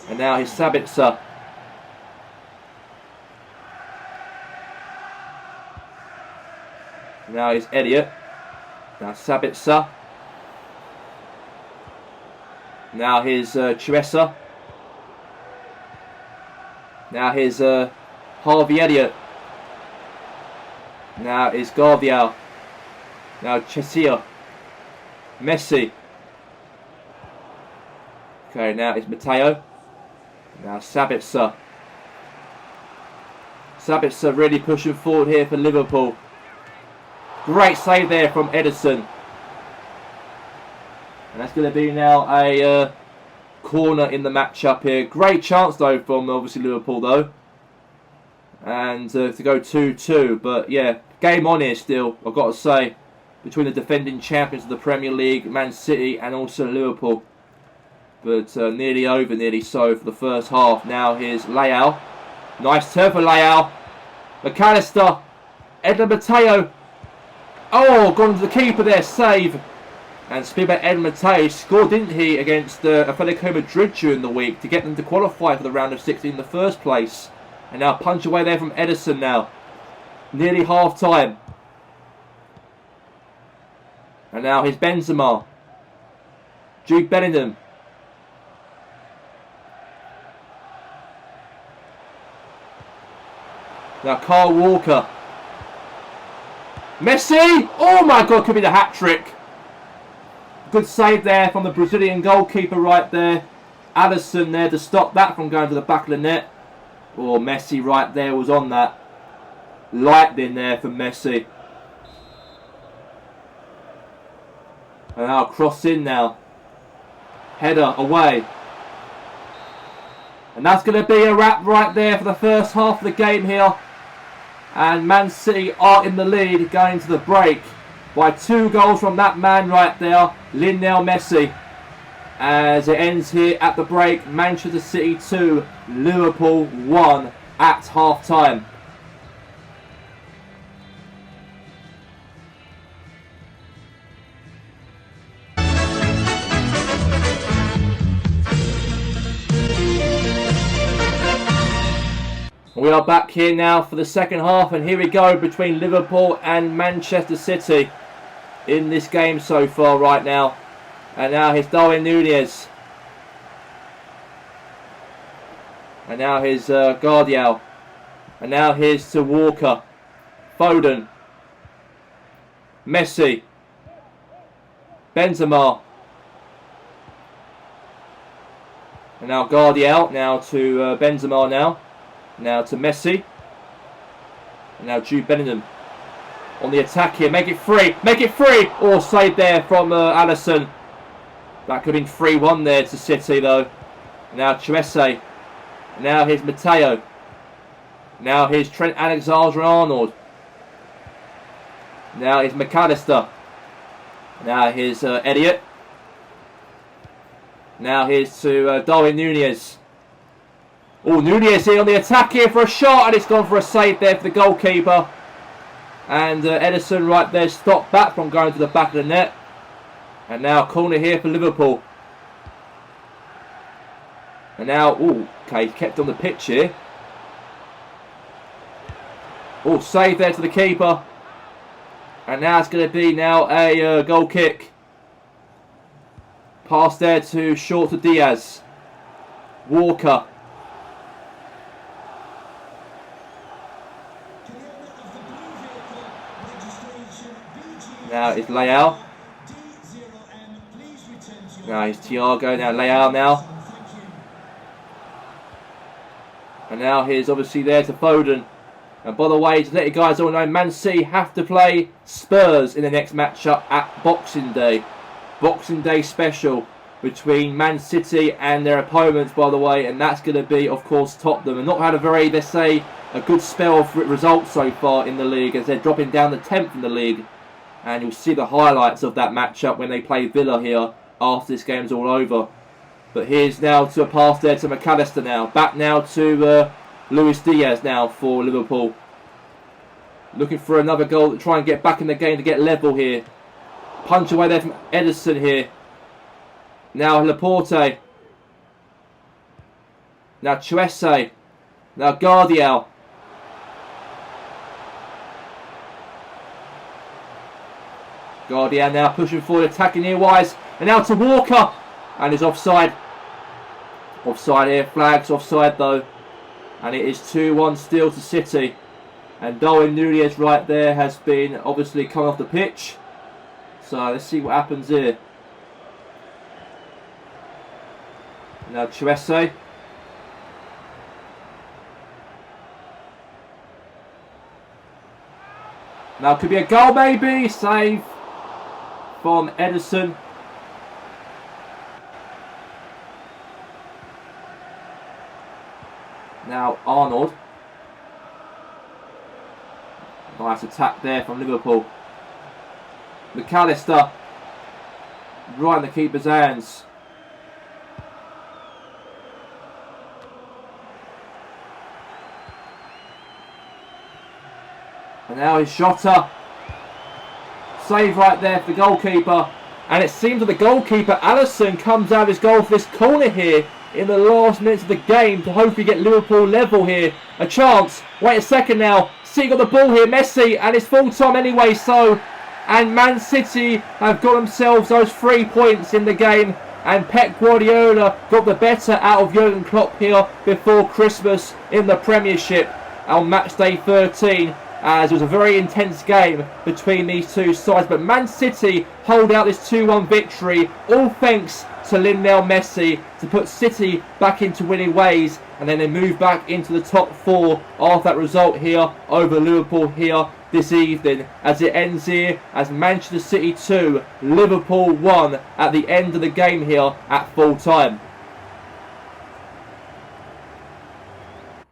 And now he's Sabitzer. Now he's Elliott. Now Sabitzer. Now here's Chiesa. Now here's Harvey Elliott. Now is Guardial. Now Chesia. Messi. Okay, now it's Matteo. Now Sabitzer. Sabitzer really pushing forward here for Liverpool. Great save there from Ederson. And that's going to be now a corner in the match-up here. Great chance though from obviously Liverpool though. And to go 2-2. But yeah, game on here still, I've got to say. Between the defending champions of the Premier League, Man City and also Liverpool. But nearly so for the first half. Now here's Leao. Nice turn for Leao. McAllister. Edgar Matteo. Oh, gone to the keeper there. Save. And speaking about Edgar Matteo, scored, didn't he, against Atletico Madrid during the week to get them to qualify for the round of 16 in the first place. And now punch away there from Ederson now. Nearly half time. And now here's Benzema. Jude Bellingham. Now Kyle Walker. Messi! Oh my God, could be the hat-trick. Good save there from the Brazilian goalkeeper right there. Alisson there to stop that from going to the back of the net. Oh, Messi right there was on that. Lightning there for Messi. And now cross in now. Header away. And that's going to be a wrap right there for the first half of the game here. And Man City are in the lead going to the break by 2 goals from that man right there, Lionel Messi. As it ends here at the break, Manchester City 2, Liverpool 1 at half time. We are back here now for the second half, and here we go between Liverpool and Manchester City in this game so far right now. And now here's Darwin Núñez. And now here's Guardial. And now here's to Walker. Foden. Messi. Benzema. And now Guardial. Now to Benzema now. Now to Messi. And now Jude Bellingham. On the attack here. Make it free. Make it free. Oh, save there from Alisson. That could have been 3-1 there to City though. Now Chiesa. Now here's Matteo. Now here's Trent Alexander-Arnold. Now here's McAllister. Now here's Elliott. Now here's to Darwin Núñez. Oh, Núñez here on the attack here for a shot, and it's gone for a save there for the goalkeeper. And Ederson right there stopped that from going to the back of the net. And now corner here for Liverpool. And now, oh, okay, kept on the pitch here. Oh, save there to the keeper. And now it's going to be now a goal kick. Pass there to short to Diaz. Walker. Now it's Leao. Now he's Thiago, now Leao now. And now here's obviously there to Foden. And by the way, to let you guys all know, Man City have to play Spurs in the next matchup at Boxing Day. Boxing Day special between Man City and their opponents, by the way. And that's going to be, of course, Tottenham. And not had a very, let's say, a good spell of results so far in the league, as they're dropping down to 10th in the league. And you'll see the highlights of that matchup when they play Villa here after this game's all over. But here's now to a pass there to McAllister now. Back now to Luis Diaz now for Liverpool. Looking for another goal to try and get back in the game to get level here. Punch away there from Ederson here. Now Laporte. Now Chuese. Now Guardiol. Guardiol now pushing forward, attacking near wise. And now to Walker. And he's offside. Offside here, flags offside though. And it is 2-1 still to City. And Darwin Núñez right there has been obviously come off the pitch. So let's see what happens here. Now Chuese. Now could be a goal maybe. Save from Ederson. Now Arnold. Nice attack there from Liverpool. McAllister. Right in the keeper's hands. And now his Jota. Save right there for the goalkeeper. And it seems that the goalkeeper, Alisson, comes out of his goal for this corner here in the last minutes of the game to hopefully get Liverpool level here. A chance. Wait a second now. City got the ball here. Messi. And it's full time anyway. So, and Man City have got themselves those 3 points in the game. And Pep Guardiola got the better out of Jurgen Klopp here before Christmas in the Premiership on match day 13. As it was a very intense game between these two sides. But Man City hold out this 2-1 victory, all thanks to Lionel Messi, to put City back into winning ways. And then they move back into the top 4 after that result here over Liverpool here this evening. As it ends here as Manchester City 2, Liverpool 1 at the end of the game here at full time.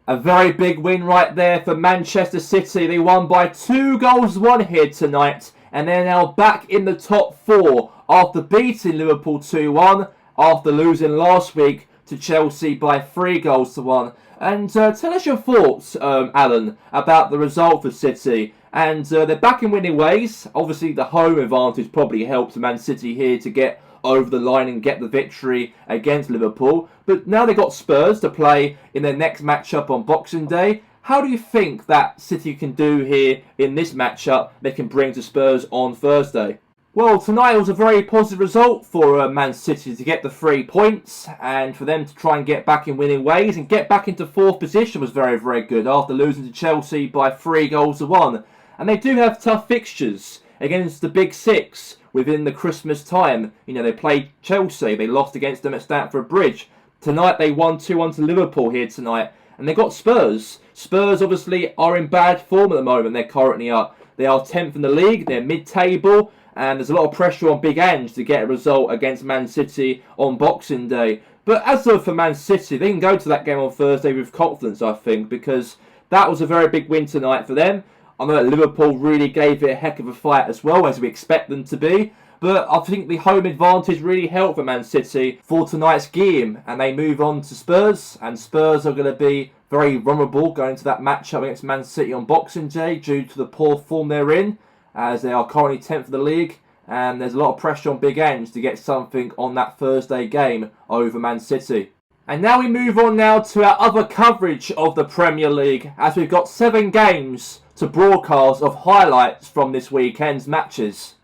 A very big win right there for Manchester City. They won by 2-1 here tonight. And they're now back in the top 4 after beating Liverpool 2-1. After losing last week to Chelsea by 3-1. And tell us your thoughts, Alan, about the result for City. And they're back in winning ways. Obviously the home advantage probably helped Man City here to get over the line and get the victory against Liverpool. But now they've got Spurs to play in their next matchup on Boxing Day. How do you think that City can do here in this matchup they can bring to Spurs on Thursday? Well, tonight was a very positive result for Man City to get the 3 points, and for them to try and get back in winning ways and get back into 4th position was very, very good after losing to Chelsea by 3-1. And they do have tough fixtures against the Big Six within the Christmas time. You know, they played Chelsea, they lost against them at Stamford Bridge. Tonight they won 2-1 to Liverpool here tonight. And they got Spurs. Spurs obviously are in bad form at the moment. They're currently up. They are 10th in the league, they're mid-table. And there's a lot of pressure on Big Ange to get a result against Man City on Boxing Day. But as for Man City, they can go to that game on Thursday with confidence, I think, because that was a very big win tonight for them. I know that Liverpool really gave it a heck of a fight as well, as we expect them to be. But I think the home advantage really helped for Man City for tonight's game. And they move on to Spurs. And Spurs are going to be very vulnerable going to that matchup against Man City on Boxing Day due to the poor form they're in, as they are currently 10th in the league. And there's a lot of pressure on Big Ange to get something on that Thursday game over Man City. And now we move on now to our other coverage of the Premier League, as we've got 7 games to broadcast of highlights from this weekend's matches.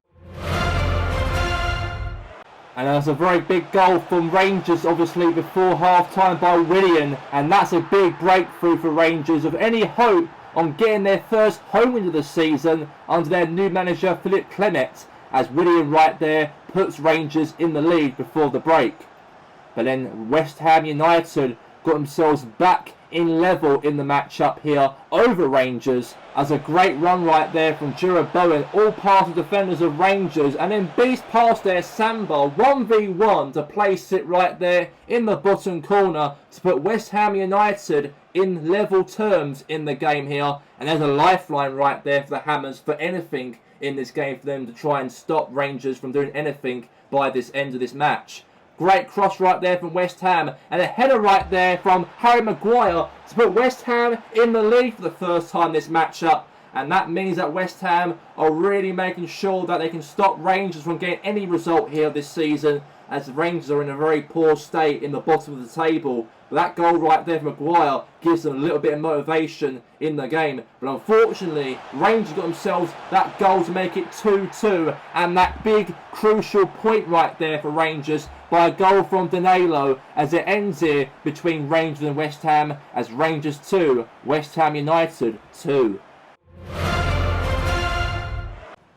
And there's a very big goal from Rangers, obviously, before half-time by Willian. And that's a big breakthrough for Rangers of any hope on getting their first home win of the season under their new manager, Philip Clement. As Willian right there puts Rangers in the lead before the break. But then West Ham United got themselves back in level in the matchup here over Rangers, as a great run right there from Jarrod Bowen, all past the defenders of Rangers, and then beast past there Samba 1v1 to place it right there in the bottom corner to put West Ham United in level terms in the game here. And there's a lifeline right there for the Hammers for anything in this game, for them to try and stop Rangers from doing anything by this end of this match. Great cross right there from West Ham, and a header right there from Harry Maguire to put West Ham in the lead for the first time this matchup. And that means that West Ham are really making sure that they can stop Rangers from getting any result here this season, as the Rangers are in a very poor state in the bottom of the table. But that goal right there from Maguire gives them a little bit of motivation in the game. But unfortunately, Rangers got themselves that goal to make it 2-2, and that big crucial point right there for Rangers by a goal from Danilo, as it ends here between Rangers and West Ham, as Rangers 2, West Ham United 2.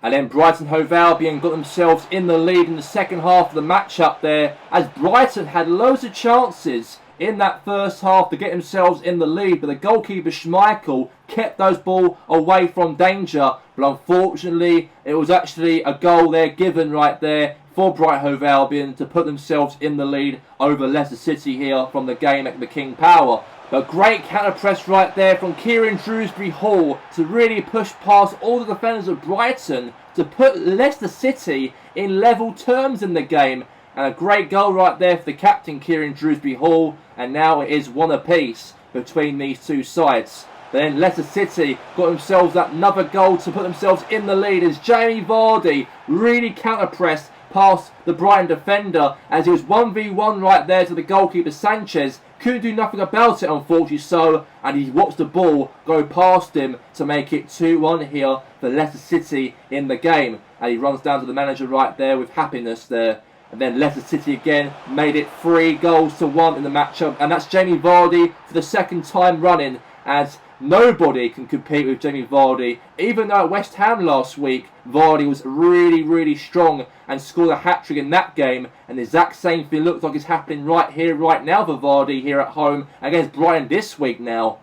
And then Brighton Hove Albion got themselves in the lead in the second half of the match up there, as Brighton had loads of chances in that first half to get themselves in the lead, but the goalkeeper Schmeichel kept those ball away from danger. But unfortunately, it was actually a goal there given right there for Brighton Hove Albion to put themselves in the lead over Leicester City here from the game at the King Power. But great counter press right there from Kieran Dewsbury-Hall to really push past all the defenders of Brighton to put Leicester City in level terms in the game. And a great goal right there for the captain, Kieran Dewsbury-Hall. And now it is 1 apiece between these two sides. Then Leicester City got themselves another goal to put themselves in the lead, as Jamie Vardy really counter-pressed past the Brighton defender, as he was 1v1 right there to the goalkeeper Sanchez. Couldn't do nothing about it, unfortunately, and he watched the ball go past him to make it 2-1 here for Leicester City in the game. And he runs down to the manager right there with happiness there. And then Leicester City again made it 3-1 in the matchup, and that's Jamie Vardy for the second time running, as nobody can compete with Jamie Vardy. Even though at West Ham last week, Vardy was really strong and scored a hat-trick in that game. And the exact same thing looks like it's happening right here, right now for Vardy here at home against Brighton this week now.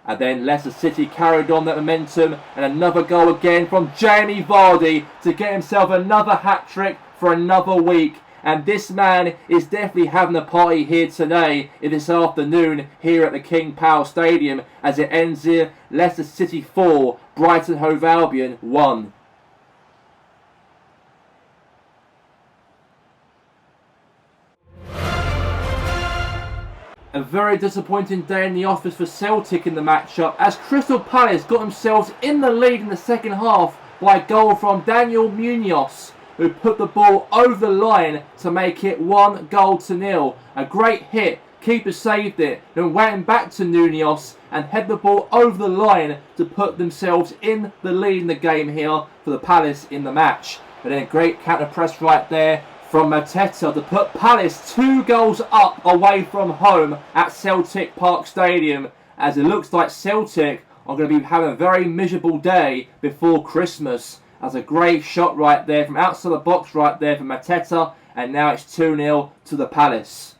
And then Leicester City carried on that momentum, and another goal again from Jamie Vardy to get himself another hat-trick for another week. And this man is definitely having a party here today, this afternoon, here at the King Power Stadium, as it ends here, Leicester City 4, Brighton Hove Albion 1. A very disappointing day in the office for Celtic in the matchup, as Crystal Palace got themselves in the lead in the second half by a goal from Daniel Munoz, who put the ball over the line to make it 1-0. A great hit, keeper saved it, then went back to Munoz and head the ball over the line to put themselves in the lead in the game here for the Palace in the match. But then a great counter press right there from Mateta to put Palace 2 goals up away from home at Celtic Park Stadium, as it looks like Celtic are going to be having a very miserable day before Christmas. That's a great shot right there from outside the box right there from Mateta, and now it's 2-0 to the Palace.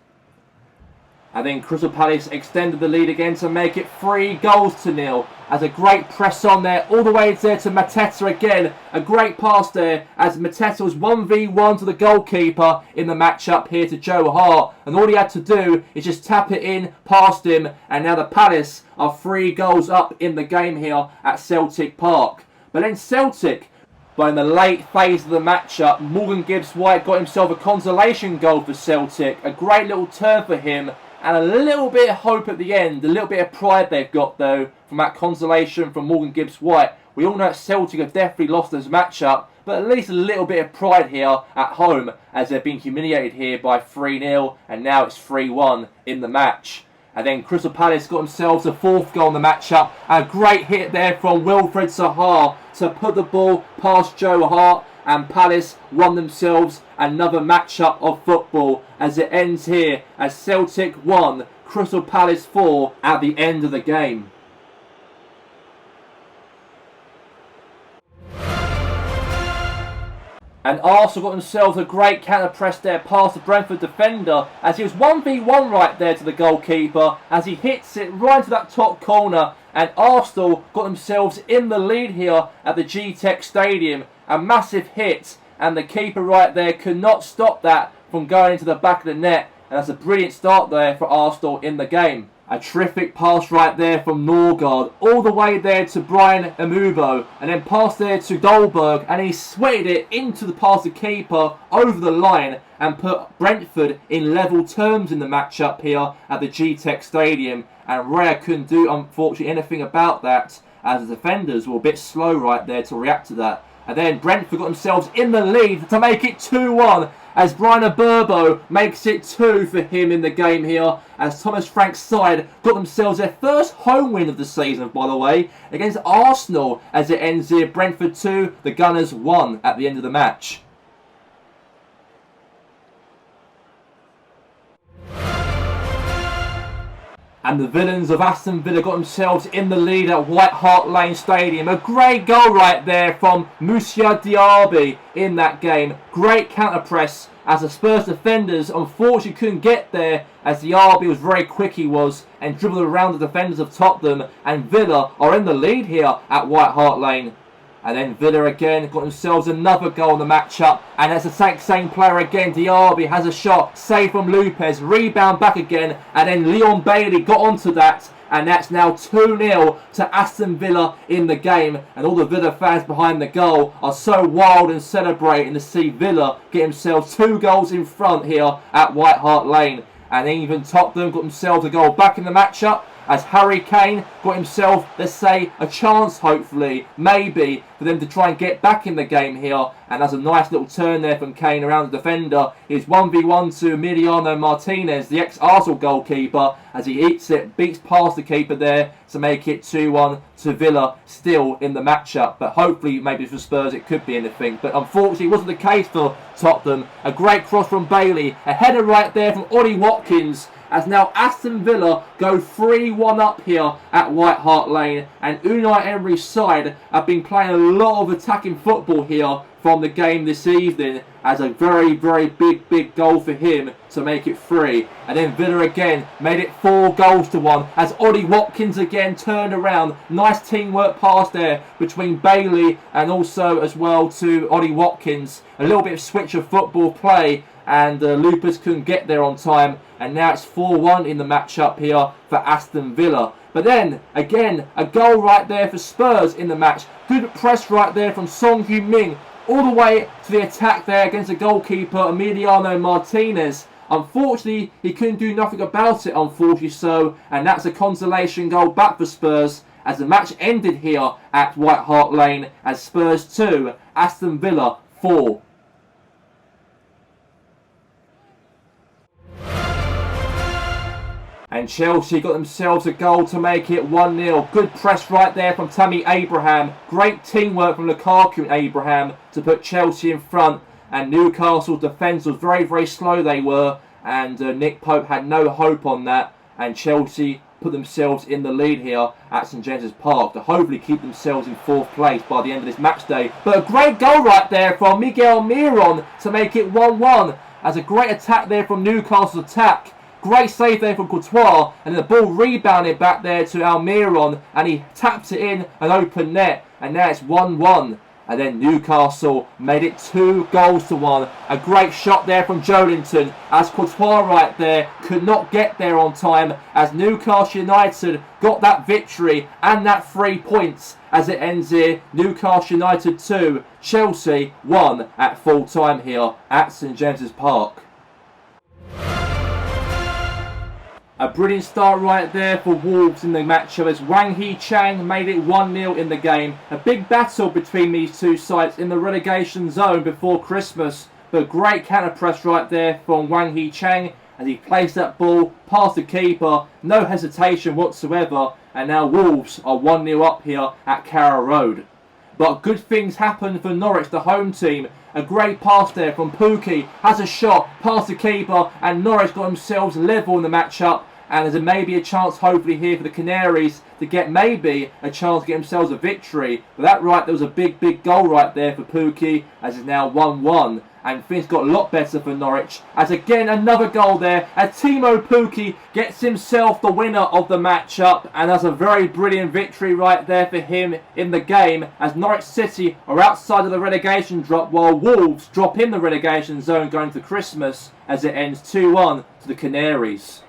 And then Crystal Palace extended the lead again to make it 3-0, as a great press on there all the way there to Mateta again. A great pass there, as Mateta was 1v1 to the goalkeeper in the matchup here to Joe Hart, and all he had to do is just tap it in past him, and now the Palace are 3 goals up in the game here at Celtic Park. But then Celtic, but in the late phase of the matchup, Morgan Gibbs-White got himself a consolation goal for Celtic. A great little turn for him, and a little bit of hope at the end. A little bit of pride they've got, though, from that consolation from Morgan Gibbs-White. We all know that Celtic have definitely lost this matchup, but at least a little bit of pride here at home, as they've been humiliated here by 3-0, and now it's 3-1 in the match. And then Crystal Palace got themselves a 4th goal in the matchup. A great hit there from Wilfred Zaha to put the ball past Joe Hart. And Palace won themselves another matchup of football, as it ends here as Celtic 1, Crystal Palace 4 at the end of the game. And Arsenal got themselves a great counter-press there past the Brentford defender as he was 1v1 right there to the goalkeeper as he hits it right into that top corner, and Arsenal got themselves in the lead here at the G-Tech Stadium. A massive hit, and the keeper right there could not stop that from going into the back of the net, and that's a brilliant start there for Arsenal in the game. A terrific pass right there from Norgard, all the way there to Brian Amubo, and then pass there to Dolberg, and he sweated it into the past the keeper over the line and put Brentford in level terms in the matchup here at the G-Tech Stadium. And Raya couldn't do, unfortunately, anything about that, as the defenders were a bit slow right there to react to that. And then Brentford got themselves in the lead to make it 2-1 as Brian Aburbo makes it 2 for him in the game here, as Thomas Frank's side got themselves their first home win of the season, by the way, against Arsenal, as it ends here Brentford 2, the Gunners 1 at the end of the match. And the villains of Aston Villa got themselves in the lead at White Hart Lane Stadium. A great goal right there from Moussa Diaby in that game. Great counter-press as the Spurs defenders unfortunately couldn't get there, as Diaby was very quick, he was, and dribbled around the defenders of Tottenham. And Villa are in the lead here at White Hart Lane. And then Villa again got themselves another goal in the matchup. And that's the same player again. Diaby has a shot, saved from Lopez, rebound back again. And then Leon Bailey got onto that. And that's now 2-0 to Aston Villa in the game. And all the Villa fans behind the goal are so wild and celebrating to see Villa get themselves 2 goals in front here at White Hart Lane. And even Tottenham got themselves a goal back in the matchup, as Harry Kane got himself, let's say, a chance, hopefully, maybe, for them to try and get back in the game here. And that's a nice little turn there from Kane around the defender. He's 1v1 to Emiliano Martinez, the ex-Arsenal goalkeeper, as he eats it, beats past the keeper there to make it 2-1 to Villa, still in the matchup. But hopefully, maybe for Spurs, it could be anything. But unfortunately, it wasn't the case for Tottenham. A great cross from Bailey, a header right there from Ollie Watkins, as now Aston Villa go 3-1 up here at White Hart Lane. And Unai Emery's side have been playing a lot of attacking football here from the game this evening, as a very, very big goal for him to make it 3. And then Villa again made it 4-1, as Ollie Watkins again turned around. Nice teamwork pass there between Bailey and also as well to Ollie Watkins. A little bit of switch of football play, and Lupus couldn't get there on time. And now it's 4-1 in the matchup here for Aston Villa. But then, again, a goal right there for Spurs in the match. Good press right there from Son Heung-min, all the way to the attack there against the goalkeeper, Emiliano Martinez. Unfortunately, he couldn't do nothing about it, unfortunately so. And that's a consolation goal back for Spurs, as the match ended here at White Hart Lane as Spurs 2, Aston Villa 4. And Chelsea got themselves a goal to make it 1-0. Good press right there from Tammy Abraham. Great teamwork from Lukaku and Abraham to put Chelsea in front. And Newcastle's defence was very slow, they were. And Nick Pope had no hope on that. And Chelsea put themselves in the lead here at St James's Park to hopefully keep themselves in 4th place by the end of this match day. But a great goal right there from Miguel Miron to make it 1-1. As a great attack there from Newcastle's attack. Great save there from Courtois, and the ball rebounded back there to Almiron, and he taps it in an open net, and now it's 1-1. And then Newcastle made it 2-1. A great shot there from Joelinton, as Courtois right there could not get there on time, as Newcastle United got that victory and that 3 points as it ends here. Newcastle United 2, Chelsea 1 at full time here at St James's Park. A brilliant start right there for Wolves in the matchup, as Wang Hee-Chang made it 1-0 in the game. A big battle between these two sides in the relegation zone before Christmas. But great counter press right there from Wang Hee-Chang, as he placed that ball past the keeper. No hesitation whatsoever. And now Wolves are 1-0 up here at Carrow Road. But good things happen for Norwich, the home team. A great pass there from Pukki, has a shot past the keeper, and Norwich got themselves level in the matchup. and there's maybe a chance hopefully here for the Canaries to get maybe a chance to get themselves a victory. But that right, there was a big goal right there for Pukki, as it's now 1-1. And things got a lot better for Norwich, as again another goal there, as Timo Pukki gets himself the winner of the matchup, and that's a very brilliant victory right there for him in the game, as Norwich City are outside of the relegation drop while Wolves drop in the relegation zone going to Christmas, as it ends 2-1 to the Canaries.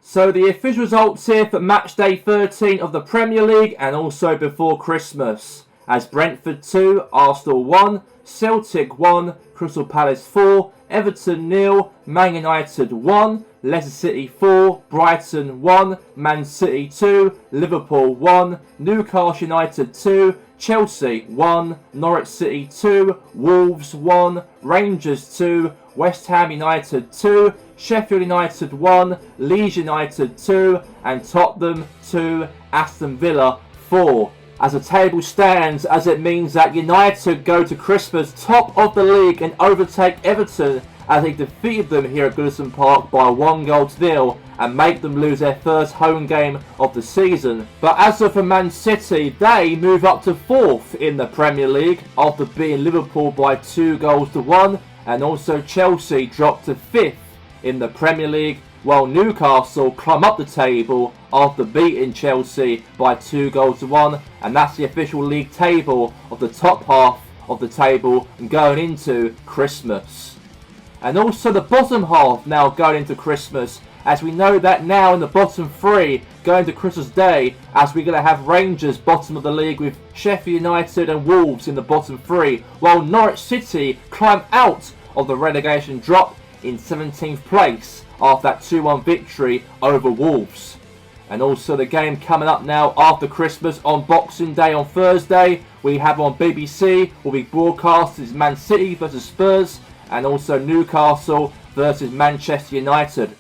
So the official results here for match day 13 of the Premier League and also before Christmas, as Brentford 2, Arsenal 1, Celtic 1, Crystal Palace 4, Everton 0, Man United 1, Leicester City 4, Brighton 1, Man City 2, Liverpool 1, Newcastle United 2, Chelsea 1, Norwich City 2, Wolves 1, Rangers 2, West Ham United 2, Sheffield United 1, Leeds United 2, and Tottenham 2, Aston Villa 4. As the table stands, as it means that United go to Christmas top of the league and overtake Everton as they defeated them here at Goodison Park by 1-0 and make them lose their first home game of the season. But as for Man City, they move up to 4th in the Premier League after beating Liverpool by 2-1, and also Chelsea dropped to 5th in the Premier League, while Newcastle climb up the table after beating Chelsea by 2-1, and that's the official league table of the top half of the table and going into Christmas. And also the bottom half now going into Christmas, as we know that now in the bottom 3 going to Christmas Day, as we're going to have Rangers bottom of the league with Sheffield United and Wolves in the bottom 3, while Norwich City climb out of the relegation drop in 17th place after that 2-1 victory over Wolves. And also the game coming up now after Christmas on Boxing Day on Thursday, we have on BBC will be broadcast is Man City versus Spurs, and also Newcastle versus Manchester United.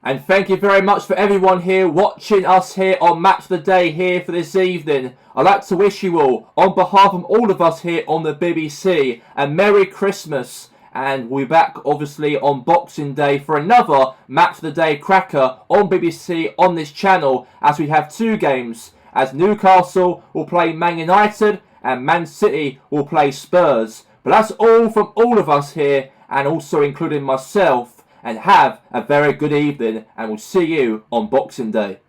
And thank you very much for everyone here watching us here on Match of the Day here for this evening. I'd like to wish you all, on behalf of all of us here on the BBC, a Merry Christmas. And we'll be back obviously on Boxing Day for another Match of the Day cracker on BBC on this channel, as we have 2 games, as Newcastle will play Man United and Man City will play Spurs. But that's all from all of us here, and also including myself, and have a very good evening, and we'll see you on Boxing Day.